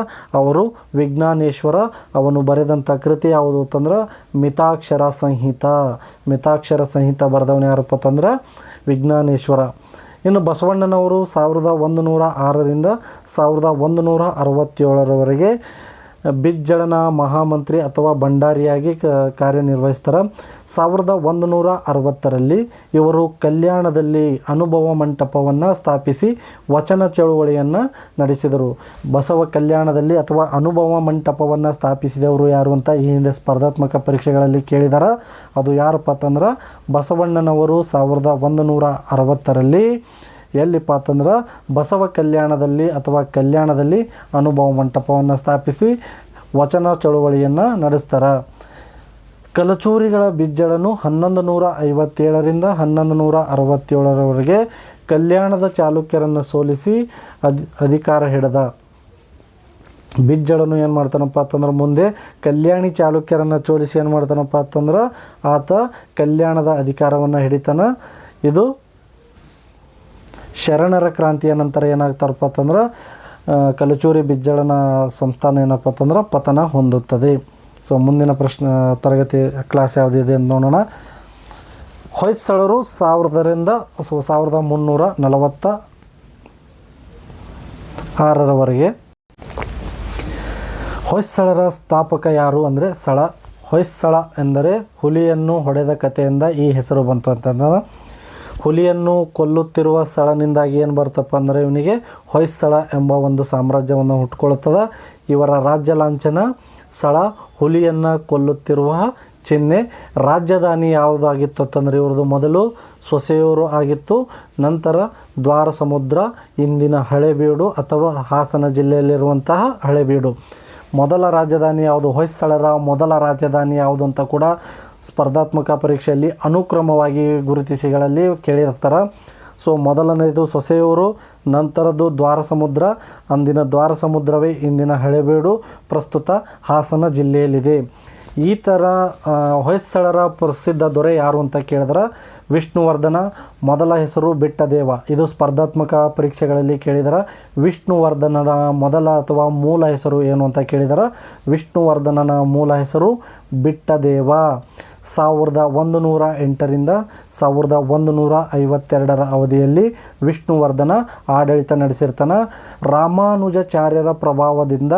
ಅವರು ವಿಜ್ಞಾನೇಶ್ವರ. ಅವನು ಬರೆದಂಥ ಕೃತಿ ಯಾವುದು ಅಂತಂದ್ರೆ ಮಿತಾಕ್ಷರ ಸಂಹಿತ ಬರೆದವನು ಯಾರಪ್ಪ ಅಂತಂದ್ರೆ ವಿಜ್ಞಾನೇಶ್ವರ. ಇನ್ನು ಬಸವಣ್ಣನವರು 1106ರಿಂದ 1167ರವರೆಗೆ ಬಿಜ್ಜಳನ ಮಹಾಮಂತ್ರಿ ಅಥವಾ ಭಂಡಾರಿಯಾಗಿ ಕಾರ್ಯನಿರ್ವಹಿಸ್ತಾರೆ. 1160ರಲ್ಲಿ ಇವರು ಕಲ್ಯಾಣದಲ್ಲಿ ಅನುಭವ ಮಂಟಪವನ್ನು ಸ್ಥಾಪಿಸಿ ವಚನ ಚಳುವಳಿಯನ್ನು ನಡೆಸಿದರು. ಬಸವ ಕಲ್ಯಾಣದಲ್ಲಿ ಅಥವಾ ಅನುಭವ ಮಂಟಪವನ್ನು ಸ್ಥಾಪಿಸಿದವರು ಯಾರು ಅಂತ ಈ ಹಿಂದೆ ಸ್ಪರ್ಧಾತ್ಮಕ ಪರೀಕ್ಷೆಗಳಲ್ಲಿ ಕೇಳಿದಾರ. ಅದು ಯಾರಪ್ಪ ಅಂತಂದ್ರೆ ಬಸವಣ್ಣನವರು 1160ರಲ್ಲಿ ಎಲ್ಲಿಪ್ಪ ಅಂತಂದ್ರೆ ಬಸವ ಕಲ್ಯಾಣದಲ್ಲಿ ಅಥವಾ ಕಲ್ಯಾಣದಲ್ಲಿ ಅನುಭವ ಮಂಟಪವನ್ನು ಸ್ಥಾಪಿಸಿ ವಚನ ಚಳುವಳಿಯನ್ನು ನಡೆಸ್ತಾರೆ. ಕಲಚೂರಿಗಳ ಬಿಜ್ಜಳನು 1157ರಿಂದ 1167ರವರೆಗೆ ಕಲ್ಯಾಣದ ಚಾಲುಕ್ಯರನ್ನು ಸೋಲಿಸಿ ಅಧಿಕಾರ ಹಿಡಿದ. ಬಿಜ್ಜಳನು ಏನು ಮಾಡ್ತಾನಪ್ಪ ಅಂತಂದ್ರೆ ಮುಂದೆ ಕಲ್ಯಾಣಿ ಚಾಲುಕ್ಯರನ್ನು ಸೋಲಿಸಿ ಏನು ಮಾಡ್ತಾನಪ್ಪ ಅಂತಂದ್ರೆ ಆತ ಕಲ್ಯಾಣದ ಅಧಿಕಾರವನ್ನು ಹಿಡಿತಾನ. ಇದು ಶರಣರ ಕ್ರಾಂತಿಯ ನಂತರ ಏನಾಗ್ತಾರಪ್ಪ ಅಂತಂದ್ರೆ ಕಲಚೂರಿ ಬಿಜ್ಜಳನ ಸಂಸ್ಥಾನ ಏನಪ್ಪ ಅಂತಂದ್ರೆ ಪತನ ಹೊಂದುತ್ತದೆ. ಸೊ ಮುಂದಿನ ತರಗತಿ ಕ್ಲಾಸ್ ಯಾವುದಿದೆ ಅಂತ ನೋಡೋಣ. ಹೊಯ್ಸಳರು 1000ರಿಂದ 1346ರವರೆಗೆ. ಹೊಯ್ಸಳರ ಸ್ಥಾಪಕ ಯಾರು ಅಂದರೆ ಸಳ. ಹೊಯ್ಸಳ ಎಂದರೆ ಹುಲಿಯನ್ನು ಹೊಡೆದ ಕಥೆಯಿಂದ ಈ ಹೆಸರು ಬಂತು ಅಂತಂದ್ರೆ ಹುಲಿಯನ್ನು ಕೊಲ್ಲುತ್ತಿರುವ ಸ್ಥಳನಿಂದಾಗಿ ಏನು ಬರ್ತಪ್ಪ ಅಂದರೆ ಇವನಿಗೆ ಹೊಯ್ಸಳ ಎಂಬ ಒಂದು ಸಾಮ್ರಾಜ್ಯವನ್ನು ಹುಟ್ಕೊಳ್ತದೆ. ಇವರ ರಾಜ್ಯ ಲಾಂಛನ ಸಳ, ಹುಲಿಯನ್ನು ಕೊಲ್ಲುತ್ತಿರುವ ಚಿಹ್ನೆ. ರಾಜಧಾನಿ ಯಾವುದಾಗಿತ್ತು ಅಂತಂದರೆ ಇವ್ರದ್ದು ಮೊದಲು ಸೊಸೆಯೂರು ಆಗಿತ್ತು, ನಂತರ ದ್ವಾರ ಸಮುದ್ರ, ಇಂದಿನ ಹಳೇಬೀಡು ಅಥವಾ ಹಾಸನ ಜಿಲ್ಲೆಯಲ್ಲಿರುವಂತಹ ಹಳೇಬೀಡು. ಮೊದಲ ರಾಜಧಾನಿ ಯಾವುದು, ಹೊಯ್ಸಳರ ಮೊದಲ ರಾಜಧಾನಿ ಯಾವುದು ಅಂತ ಕೂಡ ಸ್ಪರ್ಧಾತ್ಮಕ ಪರೀಕ್ಷೆಯಲ್ಲಿ ಅನುಕ್ರಮವಾಗಿ ಗುರುತಿಸಿಗಳಲ್ಲಿ ಕೇಳಿರ್ತಾರೆ. ಸೊ ಮೊದಲನೇದು ಸೊಸೆಯೂರು, ನಂತರದ್ದು ದ್ವಾರ ಸಮುದ್ರ, ಅಂದಿನ ದ್ವಾರ ಸಮುದ್ರವೇ ಇಂದಿನ ಹಳೇಬೀಡು, ಪ್ರಸ್ತುತ ಹಾಸನ ಜಿಲ್ಲೆಯಲ್ಲಿದೆ. ಈ ಥರ ಹೊಯ್ಸಳರ ಪ್ರಸಿದ್ಧ ದೊರೆ ಯಾರು ಅಂತ ಕೇಳಿದ್ರೆ ವಿಷ್ಣುವರ್ಧನ. ಮೊದಲ ಹೆಸರು ಬಿಟ್ಟದೇವ. ಇದು ಸ್ಪರ್ಧಾತ್ಮಕ ಪರೀಕ್ಷೆಗಳಲ್ಲಿ ಕೇಳಿದರೆ ವಿಷ್ಣುವರ್ಧನನ ಮೊದಲ ಅಥವಾ ಮೂಲ ಹೆಸರು ಏನು ಅಂತ ಕೇಳಿದರೆ ವಿಷ್ಣುವರ್ಧನನ ಮೂಲ ಹೆಸರು ಬಿಟ್ಟದೇವ. 1108ರಿಂದ 1152ರ ಅವಧಿಯಲ್ಲಿ ವಿಷ್ಣುವರ್ಧನ ಆಡಳಿತ ನಡೆಸಿರ್ತಾನೆ. ರಾಮಾನುಜಾಚಾರ್ಯರ ಪ್ರಭಾವದಿಂದ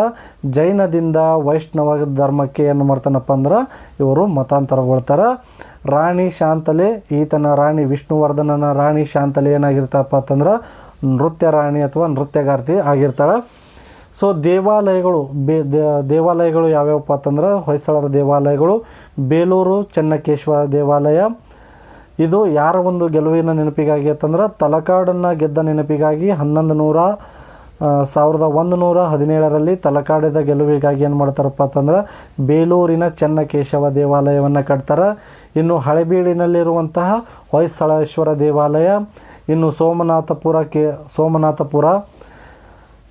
ಜೈನದಿಂದ ವೈಷ್ಣವ ಧರ್ಮಕ್ಕೆ ಏನು ಮಾಡ್ತಾನಪ್ಪ ಅಂದ್ರೆ ಇವರು ಮತಾಂತರಗೊಳ್ತಾರೆ. ರಾಣಿ ಶಾಂತಲೆ, ಈತನ ರಾಣಿ ವಿಷ್ಣುವರ್ಧನನ ರಾಣಿ ಶಾಂತಲೆ ಏನಾಗಿರ್ತಪ್ಪ ಅಂತಂದ್ರೆ ನೃತ್ಯ ರಾಣಿ ಅಥವಾ ನೃತ್ಯಗಾರ್ತಿ ಆಗಿರ್ತಾಳೆ. ಸೊ ದೇವಾಲಯಗಳು ಯಾವ್ಯಾವಪ್ಪ ಅಂತಂದ್ರೆ ಹೊಯ್ಸಳರ ದೇವಾಲಯಗಳು ಬೇಲೂರು ಚೆನ್ನಕೇಶವ ದೇವಾಲಯ. ಇದು ಯಾರ ಒಂದು ಗೆಲುವಿನ ನೆನಪಿಗಾಗಿ ಅಂತಂದ್ರೆ ತಲಕಾಡನ್ನು ಗೆದ್ದ ನೆನಪಿಗಾಗಿ 1117ರಲ್ಲಿ ತಲಕಾಡಿದ ಗೆಲುವಿಗಾಗಿ ಏನು ಮಾಡ್ತಾರಪ್ಪ ಅಂತಂದ್ರೆ ಬೇಲೂರಿನ ಚೆನ್ನಕೇಶವ ದೇವಾಲಯವನ್ನು ಕಟ್ತಾರೆ. ಇನ್ನು ಹಳೇಬೀಡಿನಲ್ಲಿರುವಂತಹ ಹೊಯ್ಸಳೇಶ್ವರ ದೇವಾಲಯ, ಇನ್ನು ಸೋಮನಾಥಪುರ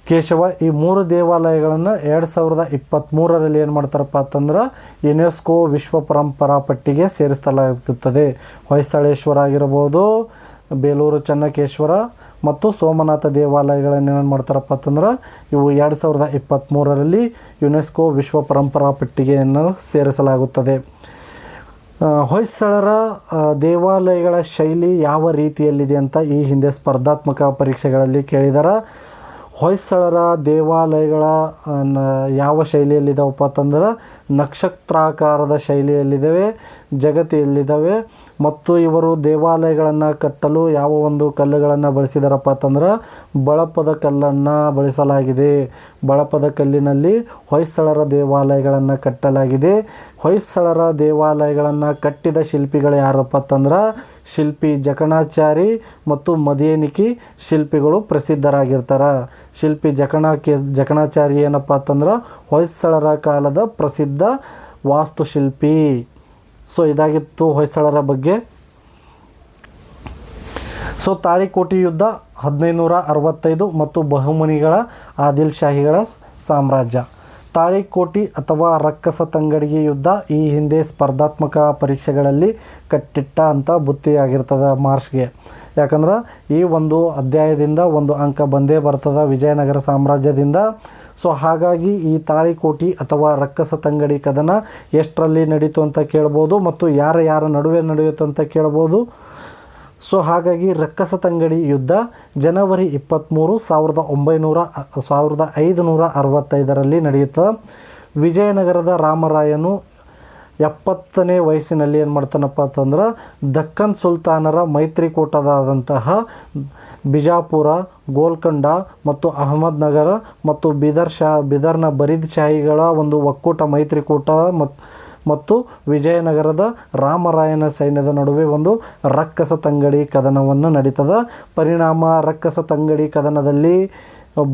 ಕೇಶವ, ಈ 3 ದೇವಾಲಯಗಳನ್ನು 2023ರಲ್ಲಿ ಏನು ಮಾಡ್ತಾರಪ್ಪ ಅಂತಂದ್ರೆ ಯುನೆಸ್ಕೋ ವಿಶ್ವ ಪರಂಪರಾ ಪಟ್ಟಿಗೆ ಸೇರಿಸಲಾಗುತ್ತದೆ. ಹೊಯ್ಸಳೇಶ್ವರ ಆಗಿರ್ಬೋದು, ಬೇಲೂರು ಚೆನ್ನಕೇಶ್ವರ ಮತ್ತು ಸೋಮನಾಥ ದೇವಾಲಯಗಳನ್ನು ಏನು ಮಾಡ್ತಾರಪ್ಪ ಅಂತಂದ್ರೆ ಇವು 2023ರಲ್ಲಿ ಯುನೆಸ್ಕೋ ವಿಶ್ವ ಪರಂಪರಾ ಪಟ್ಟಿಗೆಯನ್ನು ಸೇರಿಸಲಾಗುತ್ತದೆ. ಹೊಯ್ಸಳರ ದೇವಾಲಯಗಳ ಶೈಲಿ ಯಾವ ರೀತಿಯಲ್ಲಿದೆ ಅಂತ ಈ ಹಿಂದೆ ಸ್ಪರ್ಧಾತ್ಮಕ ಪರೀಕ್ಷೆಗಳಲ್ಲಿ ಕೇಳಿದಾರೆ. ಹೊಯ್ಸಳರ ದೇವಾಲಯಗಳ ಯಾವ ಶೈಲಿಯಲ್ಲಿದ್ದಾವಪ್ಪ ಅಂತಂದ್ರೆ ನಕ್ಷತ್ರಾಕಾರದ ಶೈಲಿಯಲ್ಲಿದ್ದಾವೆ, ಜಗತಿಯಲ್ಲಿದ್ದಾವೆ. ಮತ್ತು ಇವರು ದೇವಾಲಯಗಳನ್ನು ಕಟ್ಟಲು ಯಾವ ಒಂದು ಕಲ್ಲುಗಳನ್ನು ಬಳಸಿದಾರಪ್ಪ ಅಂತಂದ್ರೆ ಬಳಪದ ಕಲ್ಲನ್ನು ಬಳಸಲಾಗಿದೆ. ಬಳಪದ ಕಲ್ಲಿನಲ್ಲಿ ಹೊಯ್ಸಳರ ದೇವಾಲಯಗಳನ್ನು ಕಟ್ಟಲಾಗಿದೆ. ಹೊಯ್ಸಳರ ದೇವಾಲಯಗಳನ್ನು ಕಟ್ಟಿದ ಶಿಲ್ಪಿಗಳು ಯಾರಪ್ಪ ಅಂತಂದ್ರೆ ಶಿಲ್ಪಿ ಜಕಣಾಚಾರಿ ಮತ್ತು ಮದೇನಿಕಿ ಶಿಲ್ಪಿಗಳು ಪ್ರಸಿದ್ಧರಾಗಿರ್ತಾರೆ. ಶಿಲ್ಪಿ ಜಕಣಾಚಾರಿ ಏನಪ್ಪ ಅಂತಂದ್ರೆ ಹೊಯ್ಸಳರ ಕಾಲದ ಪ್ರಸಿದ್ಧ ವಾಸ್ತುಶಿಲ್ಪಿ. ಸೊ ಇದಾಗಿತ್ತು ಹೊಯ್ಸಳರ ಬಗ್ಗೆ. ಸೊ ತಾಳಿಕೋಟೆ ಯುದ್ಧ 1565 ಮತ್ತು ಬಹುಮನಿಗಳ ಆದಿಲ್ ಶಾಹಿಗಳ ಸಾಮ್ರಾಜ್ಯ. ತಾಳಿಕೋಟೆ ಅಥವಾ ರಕ್ಕಸ ತಂಗಡಿಗೆ ಯುದ್ಧ ಈ ಹಿಂದೆ ಸ್ಪರ್ಧಾತ್ಮಕ ಪರೀಕ್ಷೆಗಳಲ್ಲಿ ಕಟ್ಟಿಟ್ಟ ಅಂತ ಬುತ್ತಿಯಾಗಿರ್ತದೆ ಮಾರ್ಕ್ಸ್ಗೆ. ಯಾಕಂದ್ರೆ ಈ ಒಂದು ಅಧ್ಯಾಯದಿಂದ ಒಂದು ಅಂಕ ಬಂದೇ ಬರ್ತದೆ ವಿಜಯನಗರ ಸಾಮ್ರಾಜ್ಯದಿಂದ. ಸೊ ಹಾಗಾಗಿ ಈ ತಾಳಿಕೋಟೆ ಅಥವಾ ರಕ್ಕಸ ತಂಗಡಿ ಕದನ ಎಷ್ಟರಲ್ಲಿ ನಡೀತು ಅಂತ ಕೇಳ್ಬೋದು ಮತ್ತು ಯಾರ ನಡುವೆ ನಡೆಯುತ್ತೆ ಅಂತ ಕೇಳ್ಬೋದು. ಸೊ ಹಾಗಾಗಿ ರಕ್ಕಸ ತಂಗಡಿ ಯುದ್ಧ ಜನವರಿ 23, 1565ರಲ್ಲಿ ನಡೆಯುತ್ತದೆ. ವಿಜಯನಗರದ ರಾಮರಾಯನು 70ನೇ ವಯಸ್ಸಿನಲ್ಲಿ ಏನು ಮಾಡ್ತಾನಪ್ಪ ಅಂತಂದ್ರೆ ದಕ್ಕನ್ ಸುಲ್ತಾನರ ಮೈತ್ರಿಕೂಟದಾದಂತಹ ಬಿಜಾಪುರ, ಗೋಲ್ಕೊಂಡ ಮತ್ತು ಅಹಮದ್ನಗರ ಮತ್ತು ಬಿದರ್ನ ಬರೀದ್ ಶಾಹಿಗಳ ಒಂದು ಒಕ್ಕೂಟ ಮೈತ್ರಿಕೂಟ ಮತ್ತು ವಿಜಯನಗರದ ರಾಮರಾಯನ ಸೈನ್ಯದ ನಡುವೆ ಒಂದು ರಕ್ಕಸ ತಂಗಡಿ ಕದನವನ್ನು ನಡೀತದ. ಪರಿಣಾಮ ರಕ್ಕಸ ತಂಗಡಿ ಕದನದಲ್ಲಿ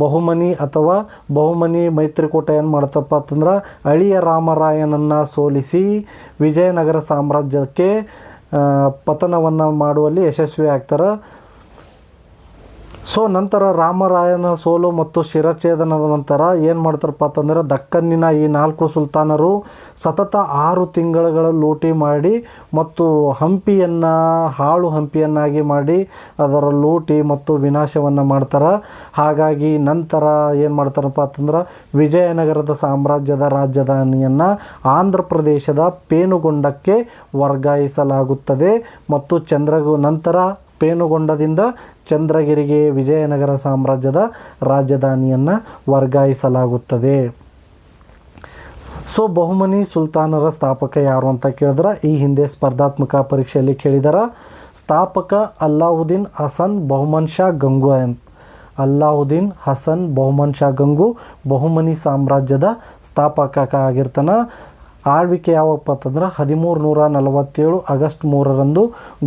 ಬಹುಮನಿ ಮೈತ್ರಿಕೂಟ ಏನು ಮಾಡ್ತಪ್ಪ ಅಂತಂದ್ರೆ ಅಳಿಯ ರಾಮರಾಯನನ್ನು ಸೋಲಿಸಿ ವಿಜಯನಗರ ಸಾಮ್ರಾಜ್ಯಕ್ಕೆ ಪತನವನ್ನು ಮಾಡುವಲ್ಲಿ ಯಶಸ್ವಿ ಆಗ್ತಾರೆ. ಸೊ ನಂತರ ರಾಮರಾಯನ ಸೋಲು ಮತ್ತು ಶಿರಚ್ಛೇದನದ ನಂತರ ಏನು ಮಾಡ್ತಾರಪ್ಪ ಅಂತಂದರೆ ದಕ್ಕನ್ನಿನ ಈ 4 ಸುಲ್ತಾನರು ಸತತ 6 ತಿಂಗಳ ಲೂಟಿ ಮಾಡಿ ಮತ್ತು ಹಂಪಿಯನ್ನಾಗಿ ಮಾಡಿ ಅದರ ಲೂಟಿ ಮತ್ತು ವಿನಾಶವನ್ನು ಮಾಡ್ತಾರೆ. ಹಾಗಾಗಿ ನಂತರ ಏನು ಮಾಡ್ತಾರಪ್ಪ ಅಂತಂದ್ರೆ ವಿಜಯನಗರದ ಸಾಮ್ರಾಜ್ಯದ ರಾಜಧಾನಿಯನ್ನು ಆಂಧ್ರ ಪ್ರದೇಶದ ಪೇನುಗೊಂಡಕ್ಕೆ ವರ್ಗಾಯಿಸಲಾಗುತ್ತದೆ ಮತ್ತು ನಂತರ ಪೇನುಗೊಂಡದಿಂದ ಚಂದ್ರಗಿರಿಗೆ ವಿಜಯನಗರ ಸಾಮ್ರಾಜ್ಯದ ರಾಜಧಾನಿಯನ್ನು ವರ್ಗಾಯಿಸಲಾಗುತ್ತದೆ. ಸೊ ಬಹುಮನಿ ಸುಲ್ತಾನರ ಸ್ಥಾಪಕ ಯಾರು ಅಂತ ಕೇಳಿದ್ರೆ ಈ ಹಿಂದೆ ಸ್ಪರ್ಧಾತ್ಮಕ ಪರೀಕ್ಷೆಯಲ್ಲಿ ಕೇಳಿದಾರ. ಸ್ಥಾಪಕ ಅಲ್ಲಾವುದ್ದೀನ್ ಹಸನ್ ಬಹುಮನ್ ಶಾ ಗಂಗು ಬಹುಮನಿ ಸಾಮ್ರಾಜ್ಯದ ಸ್ಥಾಪಕ ಆಗಿರ್ತಾನೆ. ಆಳ್ವಿಕೆ ಯಾವಪ್ಪ ಅಂತಂದ್ರೆ 1347 ಆಗಸ್ಟ್ 3ರಂದು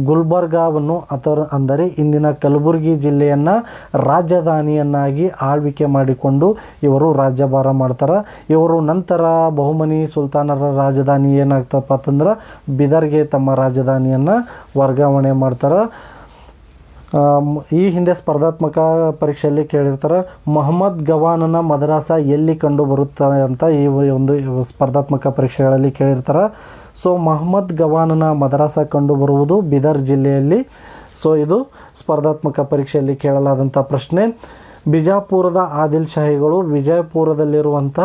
ಗುಲ್ಬರ್ಗಾವನ್ನು ಅಂದರೆ ಇಂದಿನ ಕಲಬುರಗಿ ಜಿಲ್ಲೆಯನ್ನು ರಾಜಧಾನಿಯನ್ನಾಗಿ ಆಳ್ವಿಕೆ ಮಾಡಿಕೊಂಡು ಇವರು ರಾಜ್ಯಭಾರ ಮಾಡ್ತಾರೆ. ಇವರು ನಂತರ ಬಹುಮನಿ ಸುಲ್ತಾನರ ರಾಜಧಾನಿ ಏನಾಗ್ತಪ್ಪ ಅಂತಂದ್ರೆ ಬಿದರ್ಗೆ ತಮ್ಮ ರಾಜಧಾನಿಯನ್ನು ವರ್ಗಾವಣೆ ಮಾಡ್ತಾರೆ. ಈ ಹಿಂದೆ ಸ್ಪರ್ಧಾತ್ಮಕ ಪರೀಕ್ಷೆಯಲ್ಲಿ ಕೇಳಿರ್ತಾರೆ ಮೊಹಮ್ಮದ್ ಗವಾನನ ಮದರಾಸ ಎಲ್ಲಿ ಕಂಡು ಬರುತ್ತದೆ ಅಂತ ಈ ಒಂದು ಸ್ಪರ್ಧಾತ್ಮಕ ಪರೀಕ್ಷೆಗಳಲ್ಲಿ ಕೇಳಿರ್ತಾರೆ. ಸೊ ಮೊಹಮ್ಮದ್ ಗವಾನನ ಮದರಾಸ ಕಂಡು ಬರುವುದು ಬಿದರ್ ಜಿಲ್ಲೆಯಲ್ಲಿ. ಸೊ ಇದು ಸ್ಪರ್ಧಾತ್ಮಕ ಪರೀಕ್ಷೆಯಲ್ಲಿ ಕೇಳಲಾದಂಥ ಪ್ರಶ್ನೆ. ಬಿಜಾಪುರದ ಆದಿಲ್ ಶಾಹಿಗಳು ವಿಜಯಪುರದಲ್ಲಿರುವಂಥ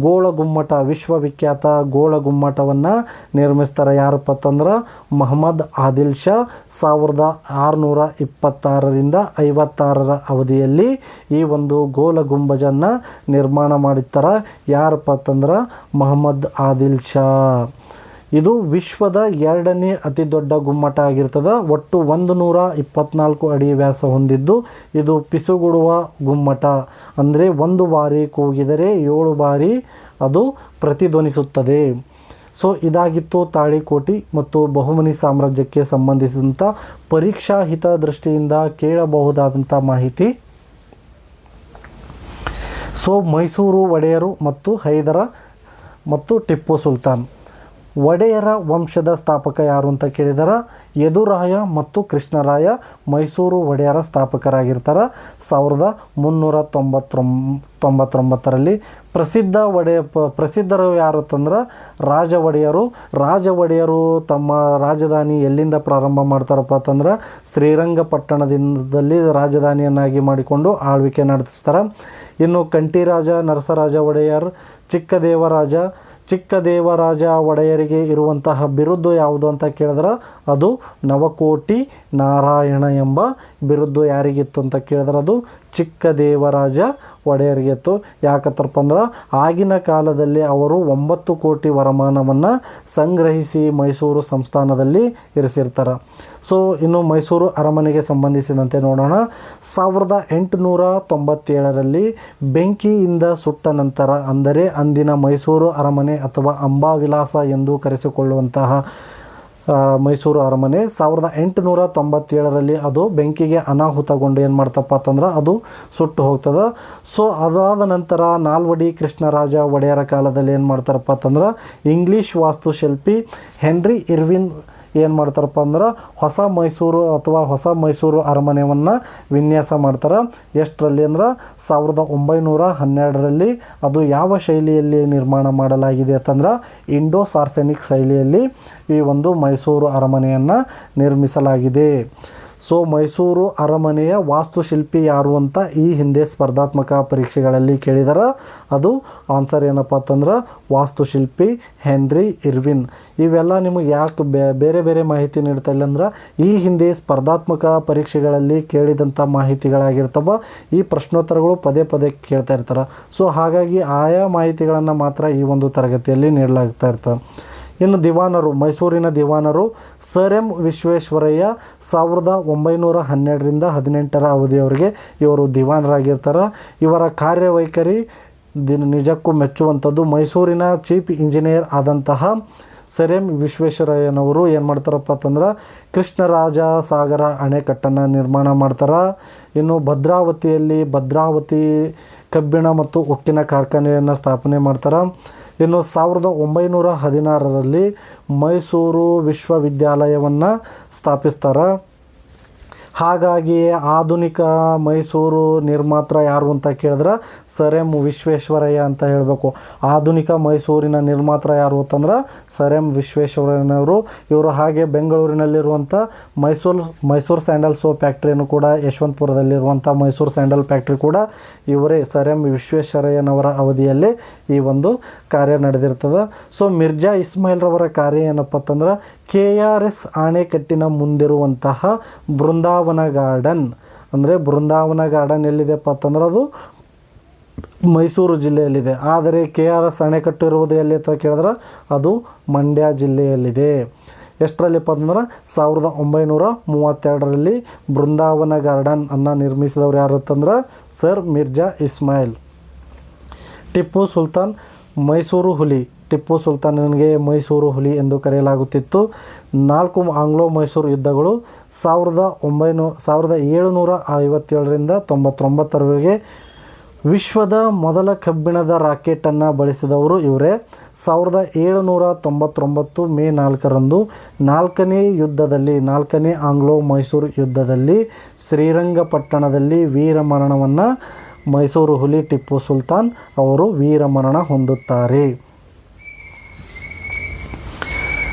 ಗೋಳಗುಮ್ಮಟ ವಿಶ್ವವಿಖ್ಯಾತ ಗೋಳಗುಮ್ಮಟವನ್ನು ನಿರ್ಮಿಸ್ತಾರೆ. ಯಾರಪ್ಪ ಅಂತಂದ್ರೆ ಮೊಹಮ್ಮದ್ ಆದಿಲ್ ಶಾ 1626ರಿಂದ 56ರ ಅವಧಿಯಲ್ಲಿ ಈ ಒಂದು ಗೋಲ ಗುಂಬಜನ್ನು ನಿರ್ಮಾಣ ಮಾಡಿರ್ತಾರೆ. ಯಾರಪ್ಪ ಅಂತಂದ್ರೆ ಮೊಹಮ್ಮದ್ ಆದಿಲ್ ಶಾ. ಇದು ವಿಶ್ವದ 2ನೇ ಅತಿ ದೊಡ್ಡ ಗುಮ್ಮಟ ಆಗಿರ್ತದೆ. ಒಟ್ಟು 124 ಅಡಿ ವ್ಯಾಸ ಹೊಂದಿದ್ದು ಇದು ಪಿಸುಗುಡುವ ಗುಮ್ಮಟ. ಅಂದರೆ 1 ಬಾರಿ ಕೂಗಿದರೆ 7 ಬಾರಿ ಅದು ಪ್ರತಿಧ್ವನಿಸುತ್ತದೆ. ಸೊ ಇದಾಗಿತ್ತು ತಾಳಿಕೋಟಿ ಮತ್ತು ಬಹುಮನಿ ಸಾಮ್ರಾಜ್ಯಕ್ಕೆ ಸಂಬಂಧಿಸಿದಂಥ ಪರೀಕ್ಷಾ ಹಿತದೃಷ್ಟಿಯಿಂದ ಕೇಳಬಹುದಾದಂಥ ಮಾಹಿತಿ. ಸೊ ಮೈಸೂರು ಒಡೆಯರು ಮತ್ತು ಹೈದರ ಮತ್ತು ಟಿಪ್ಪು ಸುಲ್ತಾನ್. ಒಡೆಯರ ವಂಶದ ಸ್ಥಾಪಕ ಯಾರು ಅಂತ ಕೇಳಿದರೆ ಯದುರಾಯ ಮತ್ತು ಕೃಷ್ಣರಾಯ ಮೈಸೂರು ಒಡೆಯರ ಸ್ಥಾಪಕರಾಗಿರ್ತಾರೆ 1399ರಲ್ಲಿ. ಪ್ರಸಿದ್ಧರು ಯಾರು ಅಂತಂದ್ರೆ ರಾಜ ಒಡೆಯರು ತಮ್ಮ ರಾಜಧಾನಿ ಎಲ್ಲಿಂದ ಪ್ರಾರಂಭ ಮಾಡ್ತಾರಪ್ಪ ಅಂತಂದ್ರೆ ಶ್ರೀರಂಗಪಟ್ಟಣದಲ್ಲಿ ರಾಜಧಾನಿಯನ್ನಾಗಿ ಮಾಡಿಕೊಂಡು ಆಳ್ವಿಕೆ ನಡೆಸ್ತಾರೆ. ಇನ್ನು ಕಂಠಿರಾಜ ನರಸರಾಜ ಒಡೆಯರ್, ಚಿಕ್ಕದೇವರಾಜ ಒಡೆಯರಿಗೆ ಇರುವಂತಹ ಬಿರುದು ಯಾವುದು ಅಂತ ಕೇಳಿದ್ರೆ ಅದು ನವಕೋಟಿ ನಾರಾಯಣ ಎಂಬ ಬಿರುದು ಯಾರಿಗಿತ್ತು ಅಂತ ಕೇಳಿದ್ರೆ ಅದು ಚಿಕ್ಕದೇವರಾಜ ಒಡೆಯರಿಗಿತ್ತು. ಯಾಕಂತಪ್ಪ ಅಂದ್ರೆ ಆಗಿನ ಕಾಲದಲ್ಲಿ ಅವರು 9 ಕೋಟಿ ವರಮಾನವನ್ನು ಸಂಗ್ರಹಿಸಿ ಮೈಸೂರು ಸಂಸ್ಥಾನದಲ್ಲಿ ಇರಿಸಿರ್ತಾರೆ. ಸೊ ಇನ್ನು ಮೈಸೂರು ಅರಮನೆಗೆ ಸಂಬಂಧಿಸಿದಂತೆ ನೋಡೋಣ. 1897ರಲ್ಲಿ ಬೆಂಕಿಯಿಂದ ಸುಟ್ಟ ನಂತರ, ಅಂದರೆ ಅಂದಿನ ಮೈಸೂರು ಅರಮನೆ ಅಥವಾ ಅಂಬಾವಿಲಾಸ ಎಂದು ಕರೆಸಿಕೊಳ್ಳುವಂತಹ ಮೈಸೂರು ಅರಮನೆ 1897ರಲ್ಲಿ ಅದು ಬೆಂಕಿಗೆ ಅನಾಹುತಗೊಂಡು ಏನು ಮಾಡ್ತಪ್ಪ ಅಂತಂದ್ರೆ ಅದು ಸುಟ್ಟು ಹೋಗ್ತದೆ. ಸೊ ಅದಾದ ನಂತರ ನಾಲ್ವಡಿ ಕೃಷ್ಣರಾಜ ಒಡೆಯರ ಕಾಲದಲ್ಲಿ ಏನು ಮಾಡ್ತಾರಪ್ಪ ಅಂತಂದ್ರೆ ಇಂಗ್ಲೀಷ್ ವಾಸ್ತುಶಿಲ್ಪಿ ಹೆನ್ರಿ ಇರ್ವಿನ್ ಏನು ಮಾಡ್ತಾರಪ್ಪ ಅಂದ್ರೆ ಹೊಸ ಮೈಸೂರು ಅರಮನೆಯನ್ನು ವಿನ್ಯಾಸ ಮಾಡ್ತಾರೆ. ಎಷ್ಟರಲ್ಲಿ ಅಂದ್ರೆ 1912ರಲ್ಲಿ. ಅದು ಯಾವ ಶೈಲಿಯಲ್ಲಿ ನಿರ್ಮಾಣ ಮಾಡಲಾಗಿದೆ ಅಂತಂದ್ರೆ ಇಂಡೋ ಸಾರ್ಸೆನಿಕ್ ಶೈಲಿಯಲ್ಲಿ ಈ ಒಂದು ಮೈಸೂರು ಅರಮನೆಯನ್ನು ನಿರ್ಮಿಸಲಾಗಿದೆ. ಸೊ ಮೈಸೂರು ಅರಮನೆಯ ವಾಸ್ತುಶಿಲ್ಪಿ ಯಾರು ಅಂತ ಈ ಹಿಂದೆ ಸ್ಪರ್ಧಾತ್ಮಕ ಪರೀಕ್ಷೆಗಳಲ್ಲಿ ಕೇಳಿದಾರ. ಅದು ಆನ್ಸರ್ ಏನಪ್ಪ ಅಂತಂದ್ರೆ ವಾಸ್ತುಶಿಲ್ಪಿ ಹೆನ್ರಿ ಇರ್ವಿನ್. ಇವೆಲ್ಲ ನಿಮಗೆ ಯಾಕೆ ಬೇರೆ ಬೇರೆ ಮಾಹಿತಿ ನೀಡ್ತಾ ಇಲ್ಲ ಅಂದ್ರೆ ಈ ಹಿಂದೆ ಸ್ಪರ್ಧಾತ್ಮಕ ಪರೀಕ್ಷೆಗಳಲ್ಲಿ ಕೇಳಿದಂಥ ಮಾಹಿತಿಗಳಾಗಿರ್ತವೆ. ಈ ಪ್ರಶ್ನೋತ್ತರಗಳು ಪದೇ ಪದೇ ಕೇಳ್ತಾ ಇರ್ತಾರೆ. ಸೊ ಹಾಗಾಗಿ ಆಯಾ ಮಾಹಿತಿಗಳನ್ನು ಮಾತ್ರ ಈ ಒಂದು ತರಗತಿಯಲ್ಲಿ ನೀಡಲಾಗ್ತಾ ಇರ್ತದೆ. ಇನ್ನು ದಿವಾನರು, ಮೈಸೂರಿನ ದಿವಾನರು ಸರ್ ಎಂ ವಿಶ್ವೇಶ್ವರಯ್ಯ 1912ರಿಂದ 18ರ ಅವಧಿಯವರೆಗೆ ಇವರು ದಿವಾನರಾಗಿರ್ತಾರೆ. ಇವರ ಕಾರ್ಯವೈಖರಿ ನಿಜಕ್ಕೂ ಮೆಚ್ಚುವಂಥದ್ದು. ಮೈಸೂರಿನ ಚೀಫ್ ಇಂಜಿನಿಯರ್ ಆದಂತಹ ಸರ್ ಎಂ ವಿಶ್ವೇಶ್ವರಯ್ಯನವರು ಏನು ಮಾಡ್ತಾರಪ್ಪ ಅಂತಂದ್ರೆ ಕೃಷ್ಣರಾಜ ಸಾಗರ ಅಣೆಕಟ್ಟನ್ನು ನಿರ್ಮಾಣ ಮಾಡ್ತಾರೆ. ಇನ್ನು ಭದ್ರಾವತಿ ಕಬ್ಬಿಣ ಮತ್ತು ಉಕ್ಕಿನ ಕಾರ್ಖಾನೆಯನ್ನು ಸ್ಥಾಪನೆ ಮಾಡ್ತಾರೆ. ಇನ್ನು 1916ರಲ್ಲಿ ಮೈಸೂರು ವಿಶ್ವವಿದ್ಯಾಲಯವನ್ನು ಸ್ಥಾಪಿಸ್ತಾರೆ. ಹಾಗಾಗಿ ಆಧುನಿಕ ಮೈಸೂರು ನಿರ್ಮಾತೃ ಯಾರು ಅಂತ ಕೇಳಿದ್ರೆ ಸರ್ ಎಂ ವಿಶ್ವೇಶ್ವರಯ್ಯ ಅಂತ ಹೇಳಬೇಕು. ಆಧುನಿಕ ಮೈಸೂರಿನ ನಿರ್ಮಾತೃ ಯಾರು ಅಂತಂದ್ರೆ ಸರ್ ಎಂ ವಿಶ್ವೇಶ್ವರಯ್ಯನವರು. ಇವರು ಹಾಗೆ ಬೆಂಗಳೂರಿನಲ್ಲಿರುವಂಥ ಮೈಸೂರು ಸ್ಯಾಂಡಲ್ ಸೋಪ್ ಫ್ಯಾಕ್ಟ್ರಿಯನ್ನು ಕೂಡ, ಯಶವಂತಪುರದಲ್ಲಿರುವಂಥ ಮೈಸೂರು ಸ್ಯಾಂಡಲ್ ಫ್ಯಾಕ್ಟ್ರಿ ಕೂಡ ಇವರೇ ಸರ್ ಎಂ ವಿಶ್ವೇಶ್ವರಯ್ಯನವರ ಅವಧಿಯಲ್ಲಿ ಈ ಒಂದು ಕಾರ್ಯ ನಡೆದಿರ್ತದೆ. ಸೊ ಮಿರ್ಜಾ ಇಸ್ಮಾಯಿಲ್ ರವರ ಕಾರ್ಯ ಏನಪ್ಪ ಅಂತಂದ್ರೆ KRS ಅಣೆಕಟ್ಟಿನ ಮುಂದಿರುವಂತಹ ಬೃಂದಾವನ ಗಾರ್ಡನ್, ಅಂದರೆ ಬೃಂದಾವನ ಗಾರ್ಡನ್ ಎಲ್ಲಿದೆಪ್ಪ ಅಂತಂದ್ರೆ ಅದು ಮೈಸೂರು ಜಿಲ್ಲೆಯಲ್ಲಿದೆ. ಆದರೆ KRS ಅಣೆಕಟ್ಟು ಇರುವುದು ಎಲ್ಲಿ ಅಂತ ಕೇಳಿದ್ರೆ ಅದು ಮಂಡ್ಯ ಜಿಲ್ಲೆಯಲ್ಲಿದೆ. ಎಷ್ಟರಲ್ಲಿಪ್ಪ ಅಂತಂದ್ರೆ 1932ರಲ್ಲಿ ಬೃಂದಾವನ ಗಾರ್ಡನ್ ಅನ್ನು ನಿರ್ಮಿಸಿದವರು ಯಾರು ಅಂತಂದ್ರೆ ಸರ್ ಮಿರ್ಜಾ ಇಸ್ಮಾಯಿಲ್. ಟಿಪ್ಪು ಸುಲ್ತಾನ್ ಮೈಸೂರು ಹುಲಿ. ಟಿಪ್ಪು ಸುಲ್ತಾನನಿಗೆ ಮೈಸೂರು ಹುಲಿ ಎಂದು ಕರೆಯಲಾಗುತ್ತಿತ್ತು. 4 ಆಂಗ್ಲೋ ಮೈಸೂರು ಯುದ್ಧಗಳು 1757ರಿಂದ 99ರವರೆಗೆ. ವಿಶ್ವದ ಮೊದಲ ಕಬ್ಬಿಣದ ರಾಕೆಟನ್ನು ಬಳಸಿದವರು ಇವರೇ. 1799 ಮೇ 4ರಂದು 4ನೇ ಆಂಗ್ಲೋ ಮೈಸೂರು ಯುದ್ಧದಲ್ಲಿ ಶ್ರೀರಂಗಪಟ್ಟಣದಲ್ಲಿ ವೀರಮರಣವನ್ನು ಮೈಸೂರು ಹುಲಿ ಟಿಪ್ಪು ಸುಲ್ತಾನ್ ಅವರು ವೀರಮರಣ ಹೊಂದುತ್ತಾರೆ.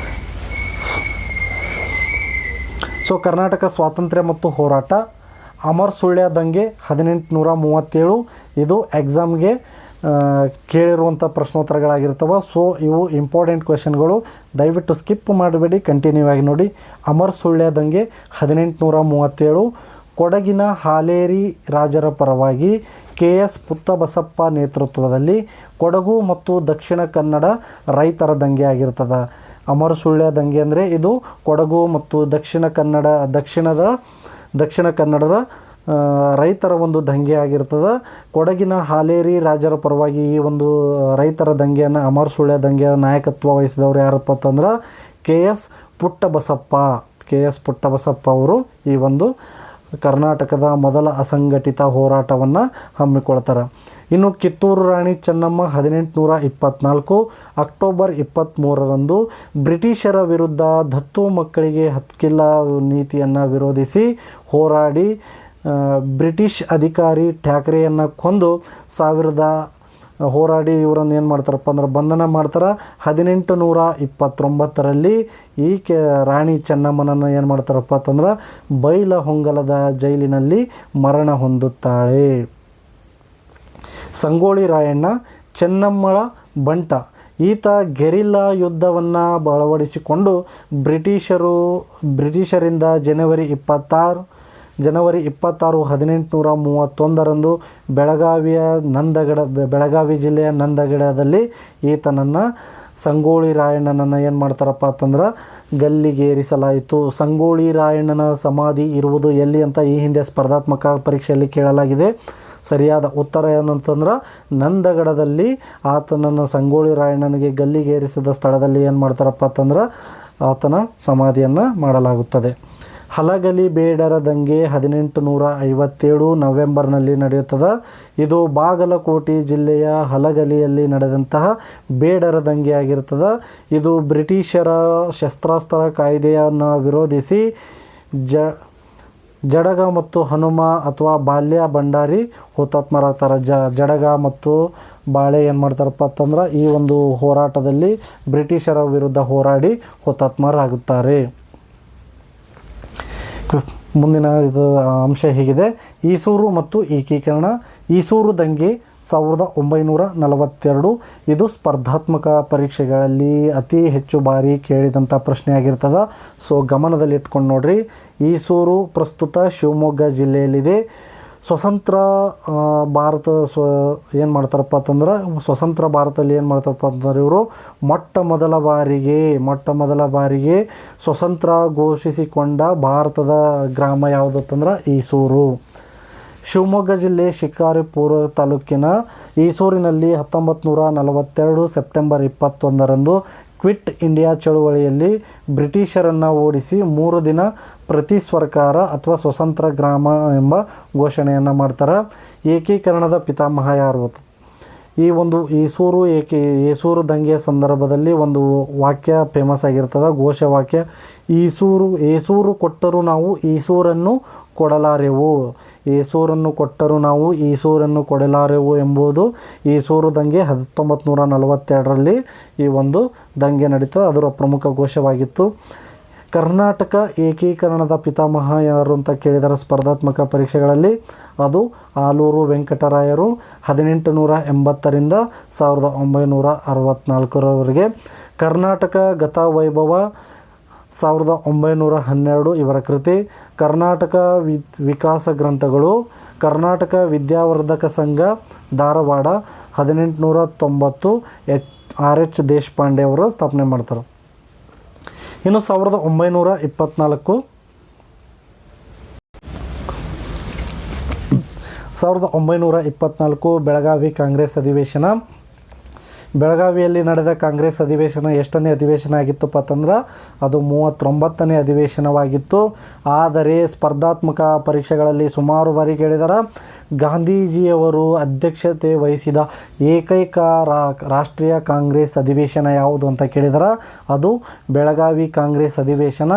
ಸೊ ಕರ್ನಾಟಕ ಸ್ವಾತಂತ್ರ್ಯ ಮತ್ತು ಹೋರಾಟ, ಅಮರ್ ಸುಳ್ಯ ದಂಗೆ 1837. ಇದು ಎಕ್ಸಾಮ್ಗೆ ಕೇಳಿರುವಂಥ ಪ್ರಶ್ನೋತ್ತರಗಳಾಗಿರ್ತವೆ. ಸೊ ಇವು ಇಂಪಾರ್ಟೆಂಟ್ ಕ್ವೆಶನ್ಗಳು, ದಯವಿಟ್ಟು ಸ್ಕಿಪ್ ಮಾಡಬೇಡಿ, ಕಂಟಿನ್ಯೂ ಆಗಿ ನೋಡಿ. ಅಮರ್ ಸುಳ್ಯ ದಂಗೆ 1837. ಕೊಡಗಿನ ಹಾಲೇರಿ ರಾಜರ ಪರವಾಗಿ KS ಪುಟ್ಟಬಸಪ್ಪ ನೇತೃತ್ವದಲ್ಲಿ ಕೊಡಗು ಮತ್ತು ದಕ್ಷಿಣ ಕನ್ನಡ ರೈತರ ದಂಗೆ ಆಗಿರ್ತದೆ. ಅಮರ ಸುಳ್ಯ ದಂಗೆ ಅಂದರೆ ಇದು ಕೊಡಗು ಮತ್ತು ದಕ್ಷಿಣ ಕನ್ನಡದ ರೈತರ ಒಂದು ದಂಗೆ ಆಗಿರ್ತದೆ. ಕೊಡಗಿನ ಹಾಲೇರಿ ರಾಜರ ಪರವಾಗಿ ಈ ಒಂದು ರೈತರ ದಂಗೆಯನ್ನು, ಅಮರ ಸುಳ್ಯ ದಂಗೆಯ ನಾಯಕತ್ವ ವಹಿಸಿದವರು ಯಾರಪ್ಪ ಅಂತಂದ್ರೆ KS ಪುಟ್ಟಬಸಪ್ಪ ಅವರು ಈ ಒಂದು ಕರ್ನಾಟಕದ ಮೊದಲ ಅಸಂಘಟಿತ ಹೋರಾಟವನ್ನು ಹಮ್ಮಿಕೊಳ್ತಾರೆ. ಇನ್ನು ಕಿತ್ತೂರು ರಾಣಿ ಚೆನ್ನಮ್ಮ 1824 ಅಕ್ಟೋಬರ್ 23ರಂದು ಬ್ರಿಟಿಷರ ವಿರುದ್ಧ ದತ್ತು ಮಕ್ಕಳಿಗೆ ಹಕ್ಕಿಲ್ಲ ನೀತಿಯನ್ನು ವಿರೋಧಿಸಿ ಹೋರಾಡಿ ಬ್ರಿಟಿಷ್ ಅಧಿಕಾರಿ ಠಾಕ್ರೆಯನ್ನು ಕೊಂದು ಇವರನ್ನು ಏನು ಮಾಡ್ತಾರಪ್ಪ ಅಂದ್ರೆ ಬಂಧನ ಮಾಡ್ತಾರೆ. 1829ರಲ್ಲಿ ಈ ರಾಣಿ ಚೆನ್ನಮ್ಮನನ್ನು ಏನು ಮಾಡ್ತಾರಪ್ಪ ಅಂತಂದ್ರೆ ಬೈಲಹೊಂಗಲದ ಜೈಲಿನಲ್ಲಿ ಮರಣ ಹೊಂದುತ್ತಾಳೆ. ಸಂಗೊಳ್ಳಿ ರಾಯಣ್ಣ ಚೆನ್ನಮ್ಮಳ ಬಂಟ. ಈತ ಗೆರಿಲ್ಲಾ ಯುದ್ಧವನ್ನು ಅಳವಡಿಸಿಕೊಂಡು ಬ್ರಿಟಿಷರಿಂದ ಜನವರಿ 26, 1831ರಂದು ಬೆಳಗಾವಿ ಜಿಲ್ಲೆಯ ನಂದಗಡದಲ್ಲಿ ಈತನನ್ನು ಸಂಗೊಳ್ಳಿ ರಾಯಣ್ಣನನ್ನು ಏನು ಮಾಡ್ತಾರಪ್ಪ ಅಂತಂದ್ರೆ ಗಲ್ಲಿಗೇರಿಸಲಾಯಿತು. ಸಂಗೊಳ್ಳಿ ರಾಯಣ್ಣನ ಸಮಾಧಿ ಇರುವುದು ಎಲ್ಲಿ ಅಂತ ಈ ಹಿಂದೆ ಸ್ಪರ್ಧಾತ್ಮಕ ಪರೀಕ್ಷೆಯಲ್ಲಿ ಕೇಳಲಾಗಿದೆ. ಸರಿಯಾದ ಉತ್ತರ ಏನಂತಂದ್ರೆ ನಂದಗಡದಲ್ಲಿ ಆತನನ್ನು ಸಂಗೊಳ್ಳಿ ರಾಯಣ್ಣನಿಗೆ ಗಲ್ಲಿಗೇರಿಸಿದ ಸ್ಥಳದಲ್ಲಿ ಏನು ಮಾಡ್ತಾರಪ್ಪ ಅಂತಂದ್ರೆ ಆತನ ಸಮಾಧಿಯನ್ನು ಮಾಡಲಾಗುತ್ತದೆ. ಹಲಗಲಿ ಬೇಡರ ದಂಗೆ 1857 ನವೆಂಬರ್ನಲ್ಲಿ ನಡೆಯುತ್ತದೆ. ಇದು ಬಾಗಲಕೋಟೆ ಜಿಲ್ಲೆಯ ಹಲಗಲಿಯಲ್ಲಿ ನಡೆದಂತಹ ಬೇಡರ ದಂಗೆ ಆಗಿರ್ತದೆ. ಇದು ಬ್ರಿಟಿಷರ ಶಸ್ತ್ರಾಸ್ತ್ರ ಕಾಯ್ದೆಯನ್ನು ವಿರೋಧಿಸಿ ಜಡಗ ಮತ್ತು ಹನುಮ ಅಥವಾ ಬಾಲ್ಯ ಭಂಡಾರಿ ಹುತಾತ್ಮರಾಗ್ತಾರೆ. ಜಡಗ ಮತ್ತು ಬಾಳೆ ಏನು ಮಾಡ್ತಾರಪ್ಪ ಅಂತಂದ್ರೆ ಈ ಒಂದು ಹೋರಾಟದಲ್ಲಿ ಬ್ರಿಟಿಷರ ವಿರುದ್ಧ ಹೋರಾಡಿ ಹುತಾತ್ಮರಾಗುತ್ತಾರೆ. ಮುಂದಿನ ಇದು ಅಂಶ ಹೀಗಿದೆ: ಈಸೂರು ಮತ್ತು ಏಕೀಕರಣ. ಈಸೂರು ದಂಗೆ 1942 ಇದು ಸ್ಪರ್ಧಾತ್ಮಕ ಪರೀಕ್ಷೆಗಳಲ್ಲಿ ಅತಿ ಹೆಚ್ಚು ಬಾರಿ ಕೇಳಿದಂಥ ಪ್ರಶ್ನೆ ಆಗಿರ್ತದೆ. ಸೊ ಗಮನದಲ್ಲಿ ಇಟ್ಕೊಂಡು ನೋಡ್ರಿ. ಈಸೂರು ಪ್ರಸ್ತುತ ಶಿವಮೊಗ್ಗ ಜಿಲ್ಲೆಯಲ್ಲಿದೆ. ಸ್ವತಂತ್ರ ಭಾರತ ಏನು ಮಾಡ್ತಾರಪ್ಪ ಅಂತಂದ್ರೆ, ಸ್ವತಂತ್ರ ಭಾರತದಲ್ಲಿ ಏನು ಮಾಡ್ತಾರಪ್ಪ ಅಂತಂದ್ರೆ ಇವರು ಮೊಟ್ಟ ಮೊದಲ ಬಾರಿಗೆ ಸ್ವತಂತ್ರ ಘೋಷಿಸಿಕೊಂಡ ಭಾರತದ ಗ್ರಾಮ ಯಾವುದಂತಂದ್ರೆ ಈಸೂರು. ಶಿವಮೊಗ್ಗ ಜಿಲ್ಲೆ ಶಿಕಾರಿಪುರ ತಾಲೂಕಿನ ಈಸೂರಿನಲ್ಲಿ 1942 ಸೆಪ್ಟೆಂಬರ್ 21ರಂದು ಕ್ವಿಟ್ ಇಂಡಿಯಾ ಚಳುವಳಿಯಲ್ಲಿ ಬ್ರಿಟಿಷರನ್ನು ಓಡಿಸಿ 3 ದಿನ ಪ್ರತಿ ಸರ್ಕಾರ ಅಥವಾ ಸ್ವತಂತ್ರ ಗ್ರಾಮ ಎಂಬ ಘೋಷಣೆಯನ್ನು ಮಾಡ್ತಾರೆ. ಏಕೀಕರಣದ ಪಿತಾಮಹ ಯಾರು? ಈ ಒಂದು ಈಸೂರು ದಂಗೆಯ ಸಂದರ್ಭದಲ್ಲಿ ಒಂದು ವಾಕ್ಯ ಫೇಮಸ್ ಆಗಿರ್ತದೆ, ಘೋಷವಾಕ್ಯ: ಏಸೂರು ಕೊಟ್ಟರೂ ನಾವು ಈಸೂರನ್ನು ಕೊಡಲಾರೆವು. ಏಸೂರನ್ನು ಕೊಟ್ಟರೂ ನಾವು ಈಸೂರನ್ನು ಕೊಡಲಾರೆವು ಎಂಬುದು ಈಸೂರು ದಂಗೆ 1942ರಲ್ಲಿ ಈ ಒಂದು ದಂಗೆ ನಡೀತದೆ. ಅದರ ಪ್ರಮುಖ ಘೋಷವಾಗಿತ್ತು. ಕರ್ನಾಟಕ ಏಕೀಕರಣದ ಪಿತಾಮಹ ಯಾರು ಅಂತ ಕೇಳಿದರೆ ಸ್ಪರ್ಧಾತ್ಮಕ ಪರೀಕ್ಷೆಗಳಲ್ಲಿ ಅದು ಆಲೂರು ವೆಂಕಟರಾಯರು. 1880ರಿಂದ 1964ರವರೆಗೆ. ಕರ್ನಾಟಕ ಗತವೈಭವ 1912 ಇವರ ಕೃತಿ. ಕರ್ನಾಟಕ ವಿಕಾಸ ಗ್ರಂಥಗಳು. ಕರ್ನಾಟಕ ವಿದ್ಯಾವರ್ಧಕ ಸಂಘ ಧಾರವಾಡ 1890 RH ದೇಶಪಾಂಡೆ ಅವರು ಸ್ಥಾಪನೆ ಮಾಡ್ತಾರೆ. ಇನ್ನು 1924 ಬೆಳಗಾವಿ ಕಾಂಗ್ರೆಸ್ ಅಧಿವೇಶನ. ಬೆಳಗಾವಿಯಲ್ಲಿ ನಡೆದ ಕಾಂಗ್ರೆಸ್ ಅಧಿವೇಶನ ಎಷ್ಟನೇ ಅಧಿವೇಶನ ಆಗಿತ್ತಪ್ಪ ಅಂತಂದ್ರೆ ಅದು 39ನೇ ಅಧಿವೇಶನವಾಗಿತ್ತು. ಆದರೆ ಸ್ಪರ್ಧಾತ್ಮಕ ಪರೀಕ್ಷೆಗಳಲ್ಲಿ ಸುಮಾರು ಬಾರಿ ಕೇಳಿದಾರೆ. ಗಾಂಧೀಜಿಯವರು ಅಧ್ಯಕ್ಷತೆ ವಹಿಸಿದ ಏಕೈಕ ರಾಷ್ಟ್ರೀಯ ಕಾಂಗ್ರೆಸ್ ಅಧಿವೇಶನ ಯಾವುದು ಅಂತ ಕೇಳಿದಾರೆ. ಅದು ಬೆಳಗಾವಿ ಕಾಂಗ್ರೆಸ್ ಅಧಿವೇಶನ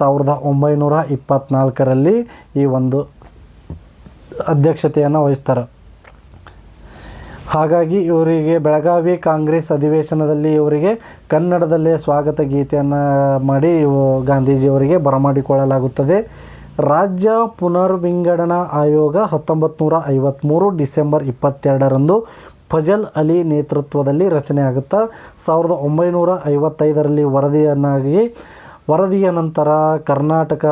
1924ರಲ್ಲಿ ಈ ಒಂದು ಅಧ್ಯಕ್ಷತೆಯನ್ನು ವಹಿಸ್ತಾರೆ. ಹಾಗಾಗಿ ಇವರಿಗೆ ಬೆಳಗಾವಿ ಕಾಂಗ್ರೆಸ್ ಅಧಿವೇಶನದಲ್ಲಿ ಇವರಿಗೆ ಕನ್ನಡದಲ್ಲೇ ಸ್ವಾಗತ ಗೀತೆಯನ್ನು ಮಾಡಿ ಗಾಂಧೀಜಿಯವರಿಗೆ ಬರಮಾಡಿಕೊಳ್ಳಲಾಗುತ್ತದೆ. ರಾಜ್ಯ ಪುನರ್ವಿಂಗಡಣಾ ಆಯೋಗ 1953 ಡಿಸೆಂಬರ್ 22ರಂದು ಫಜಲ್ ಅಲಿ ನೇತೃತ್ವದಲ್ಲಿ ರಚನೆ ಆಗುತ್ತೆ. 1955ರಲ್ಲಿ ವರದಿಯ ನಂತರ ಕರ್ನಾಟಕ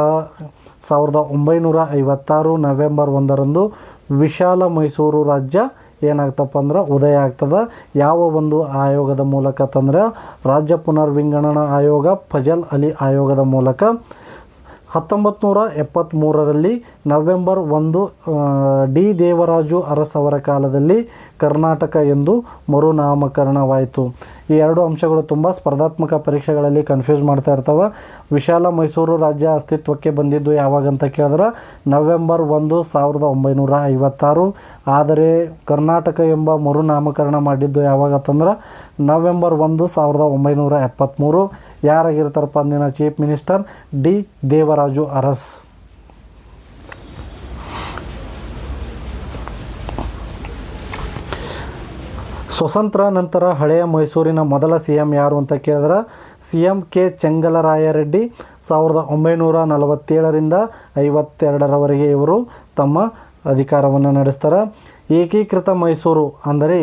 1956 ನವೆಂಬರ್ 1ರಂದು ವಿಶಾಲ ಮೈಸೂರು ರಾಜ್ಯ ಏನಾಗ್ತಪ್ಪ ಅಂದ್ರೆ ಉದಯ ಆಗ್ತದೆ. ಯಾವ ಒಂದು ಆಯೋಗದ ಮೂಲಕ ಅಂತಂದ್ರೆ ರಾಜ್ಯ ಪುನರ್ವಿಂಗಡಣಾ ಆಯೋಗ ಫಜಲ್ ಅಲಿ ಆಯೋಗದ ಮೂಲಕ. 1973ರಲ್ಲಿ ನವೆಂಬರ್ 1 ಡಿ ದೇವರಾಜು ಅರಸ್ ಅವರ ಕಾಲದಲ್ಲಿ ಕರ್ನಾಟಕ ಎಂದು ಮರುನಾಮಕರಣವಾಯಿತು. ಈ ಎರಡು ಅಂಶಗಳು ತುಂಬ ಸ್ಪರ್ಧಾತ್ಮಕ ಪರೀಕ್ಷೆಗಳಲ್ಲಿ ಕನ್ಫ್ಯೂಸ್ ಮಾಡ್ತಾ ಇರ್ತವೆ. ವಿಶಾಲ ಮೈಸೂರು ರಾಜ್ಯ ಅಸ್ತಿತ್ವಕ್ಕೆ ಬಂದಿದ್ದು ಯಾವಾಗ ಅಂತ ಕೇಳಿದ್ರೆ ನವೆಂಬರ್ 1 1956. ಆದರೆ ಕರ್ನಾಟಕ ಎಂಬ ಮರುನಾಮಕರಣ ಮಾಡಿದ್ದು ಯಾವಾಗ ಅಂತಂದ್ರೆ ನವೆಂಬರ್ 1 1973. ಯಾರಾಗಿರ್ತಾರಪ್ಪ ಅಂದಿನ chief minister D Devaraju Urs. ಸ್ವತಂತ್ರ ನಂತರ ಹಳೆಯ ಮೈಸೂರಿನ ಮೊದಲ CM ಯಾರು ಅಂತ ಕೇಳಿದ್ರೆ CM ಕೆ ಚೆಂಗಲರಾಯರೆಡ್ಡಿ. 1947ರಿಂದ 52ರವರೆಗೆ ಇವರು ತಮ್ಮ ಅಧಿಕಾರವನ್ನು ನಡೆಸ್ತಾರೆ. ಏಕೀಕೃತ ಮೈಸೂರು ಅಂದರೆ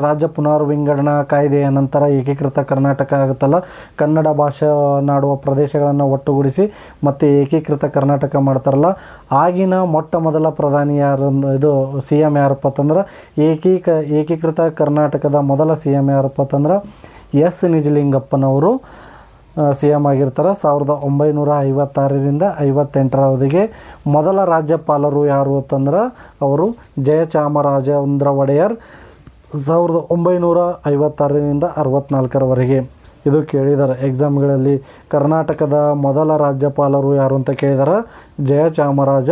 ರಾಜ್ಯ ಪುನರ್ವಿಂಗಡಣಾ ಕಾಯ್ದೆಯ ನಂತರ ಏಕೀಕೃತ ಕರ್ನಾಟಕ ಆಗುತ್ತಲ್ಲ, ಕನ್ನಡ ಭಾಷೆನಾಡುವ ಪ್ರದೇಶಗಳನ್ನು ಒಟ್ಟುಗೂಡಿಸಿ ಮತ್ತು ಏಕೀಕೃತ ಕರ್ನಾಟಕ ಮಾಡ್ತಾರಲ್ಲ, ಆಗಿನ ಮೊಟ್ಟ ಮೊದಲ ಪ್ರಧಾನಿ ಇದು CM ಯಾರಪ್ಪ ಅಂತಂದ್ರೆ ಏಕೀಕೃತ ಕರ್ನಾಟಕದ ಮೊದಲ CM ಯಾರಪ್ಪ ಅಂತಂದ್ರೆ S ನಿಜಲಿಂಗಪ್ಪನವರು CM ಆಗಿರ್ತಾರೆ. 1956ರಿಂದ 58ರವರೆಗೆ. ಮೊದಲ ರಾಜ್ಯಪಾಲರು ಯಾರು ಅಂತಂದ್ರೆ ಅವರು ಜಯಚಾಮರಾಜೇಂದ್ರ ಒಡೆಯರ್ 1956ರಿಂದ 64ರವರೆಗೆ. ಇದು ಕೇಳಿದ್ದಾರೆ ಎಕ್ಸಾಮ್ಗಳಲ್ಲಿ. ಕರ್ನಾಟಕದ ಮೊದಲ ರಾಜ್ಯಪಾಲರು ಯಾರು ಅಂತ ಕೇಳಿದ್ದಾರೆ ಜಯಚಾಮರಾಜ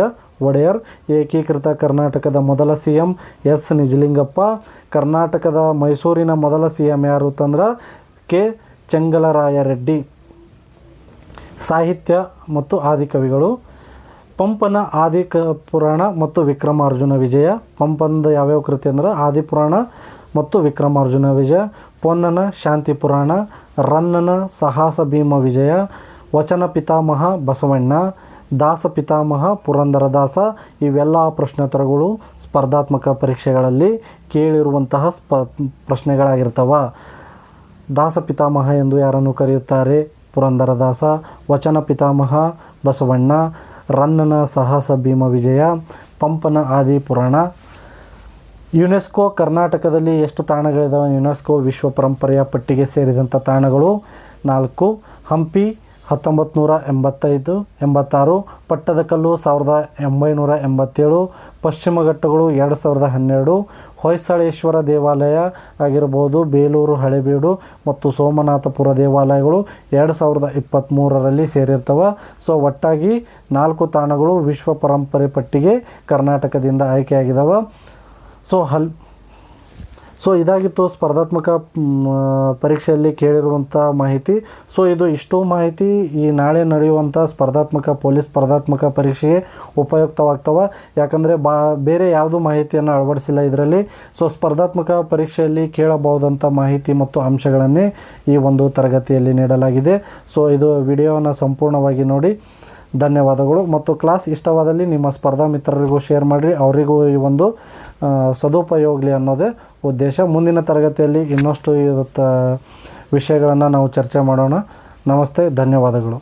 ಒಡೆಯರ್. ಏಕೀಕೃತ ಕರ್ನಾಟಕದ ಮೊದಲ CM S ನಿಜಲಿಂಗಪ್ಪ. ಕರ್ನಾಟಕದ ಮೈಸೂರಿನ ಮೊದಲ CM ಯಾರು ಅಂತಂದ್ರೆ ಕೆ ಚೆಂಗಲರಾಯರೆಡ್ಡಿ. ಸಾಹಿತ್ಯ ಮತ್ತು ಆದಿಕವಿಗಳು. ಪಂಪನ ಆದಿಪುರಾಣ ಮತ್ತು ವಿಕ್ರಮಾರ್ಜುನ ವಿಜಯ. ಪಂಪನದ ಯಾವ್ಯಾವ ಕೃತಿ ಅಂದ್ರೆ ಆದಿಪುರಾಣ ಮತ್ತು ವಿಕ್ರಮಾರ್ಜುನ ವಿಜಯ. ಪೊನ್ನನ ಶಾಂತಿ ಪುರಾಣ. ರನ್ನನ ಸಾಹಸ ಭೀಮ ವಿಜಯ. ವಚನ ಪಿತಾಮಹ ಬಸವಣ್ಣ. ದಾಸ ಪಿತಾಮಹ ಪುರಂದರದಾಸ. ಇವೆಲ್ಲ ಪ್ರಶ್ನೋತ್ತರಗಳು ಸ್ಪರ್ಧಾತ್ಮಕ ಪರೀಕ್ಷೆಗಳಲ್ಲಿ ಕೇಳಿರುವಂತಹ ಪ್ರಶ್ನೆಗಳಾಗಿರ್ತವೆ. ದಾಸ ಪಿತಾಮಹ ಎಂದು ಯಾರನ್ನು ಕರೆಯುತ್ತಾರೆ? ಪುರಂದರದಾಸ. ವಚನ ಪಿತಾಮಹ ಬಸವಣ್ಣ. ರನ್ನನ ಸಾಹಸ ಭೀಮ ವಿಜಯ. ಪಂಪನ ಆದಿ ಪುರಾಣ. ಯುನೆಸ್ಕೋ ಕರ್ನಾಟಕದಲ್ಲಿ ಎಷ್ಟು ತಾಣಗಳಿದಾವೆ? ಯುನೆಸ್ಕೋ ವಿಶ್ವ ಪರಂಪರೆಯ ಪಟ್ಟಿಗೆ ಸೇರಿದಂಥ ತಾಣಗಳು 4. ಹಂಪಿ 1986. ಪಟ್ಟದಕಲ್ಲು 1987. ಪಶ್ಚಿಮ ಘಟ್ಟಗಳು 2012. ಹೊಯ್ಸಳೇಶ್ವರ ದೇವಾಲಯ ಆಗಿರಬಹುದು, ಬೇಲೂರು ಹಳೆಬೀಡು ಮತ್ತು ಸೋಮನಾಥಪುರ ದೇವಾಲಯಗಳು 2023ರಲ್ಲಿ ಸೇರಿರ್ತವೆ. ಸೊ ಒಟ್ಟಾಗಿ 4 ತಾಣಗಳು ವಿಶ್ವ ಪರಂಪರೆ ಪಟ್ಟಿಗೆ ಕರ್ನಾಟಕದಿಂದ ಆಯ್ಕೆಯಾಗಿದ್ದಾವೆ. ಸೊ ಇದಾಗಿತ್ತು ಸ್ಪರ್ಧಾತ್ಮಕ ಪರೀಕ್ಷೆಯಲ್ಲಿ ಕೇಳಿರುವಂಥ ಮಾಹಿತಿ. ಸೊ ಇಷ್ಟು ಮಾಹಿತಿ ಈ ನಾಳೆ ನಡೆಯುವಂಥ ಪೊಲೀಸ್ ಸ್ಪರ್ಧಾತ್ಮಕ ಪರೀಕ್ಷೆಗೆ ಉಪಯುಕ್ತವಾಗ್ತವೆ. ಯಾಕಂದರೆ ಬೇರೆ ಯಾವುದೂ ಮಾಹಿತಿಯನ್ನು ಅಳವಡಿಸಿಲ್ಲ ಇದರಲ್ಲಿ. ಸೊ ಸ್ಪರ್ಧಾತ್ಮಕ ಪರೀಕ್ಷೆಯಲ್ಲಿ ಕೇಳಬಹುದಂಥ ಮಾಹಿತಿ ಮತ್ತು ಅಂಶಗಳನ್ನೇ ಈ ಒಂದು ತರಗತಿಯಲ್ಲಿ ನೀಡಲಾಗಿದೆ. ಸೊ ಇದು ವಿಡಿಯೋವನ್ನು ಸಂಪೂರ್ಣವಾಗಿ ನೋಡಿ. ಧನ್ಯವಾದಗಳು. ಮತ್ತು ಕ್ಲಾಸ್ ಇಷ್ಟವಾದಲ್ಲಿ ನಿಮ್ಮ ಸ್ಪರ್ಧಾ ಮಿತ್ರರಿಗೂ ಶೇರ್ ಮಾಡಿರಿ, ಅವರಿಗೂ ಈ ಒಂದು ಸದುಪಯೋಗಲಿ ಅನ್ನೋದೇ ಉದ್ದೇಶ. ಮುಂದಿನ ತರಗತಿಯಲ್ಲಿ ಇನ್ನಷ್ಟು ವಿಷಯಗಳನ್ನು ನಾವು ಚರ್ಚೆ ಮಾಡೋಣ. ನಮಸ್ತೆ, ಧನ್ಯವಾದಗಳು.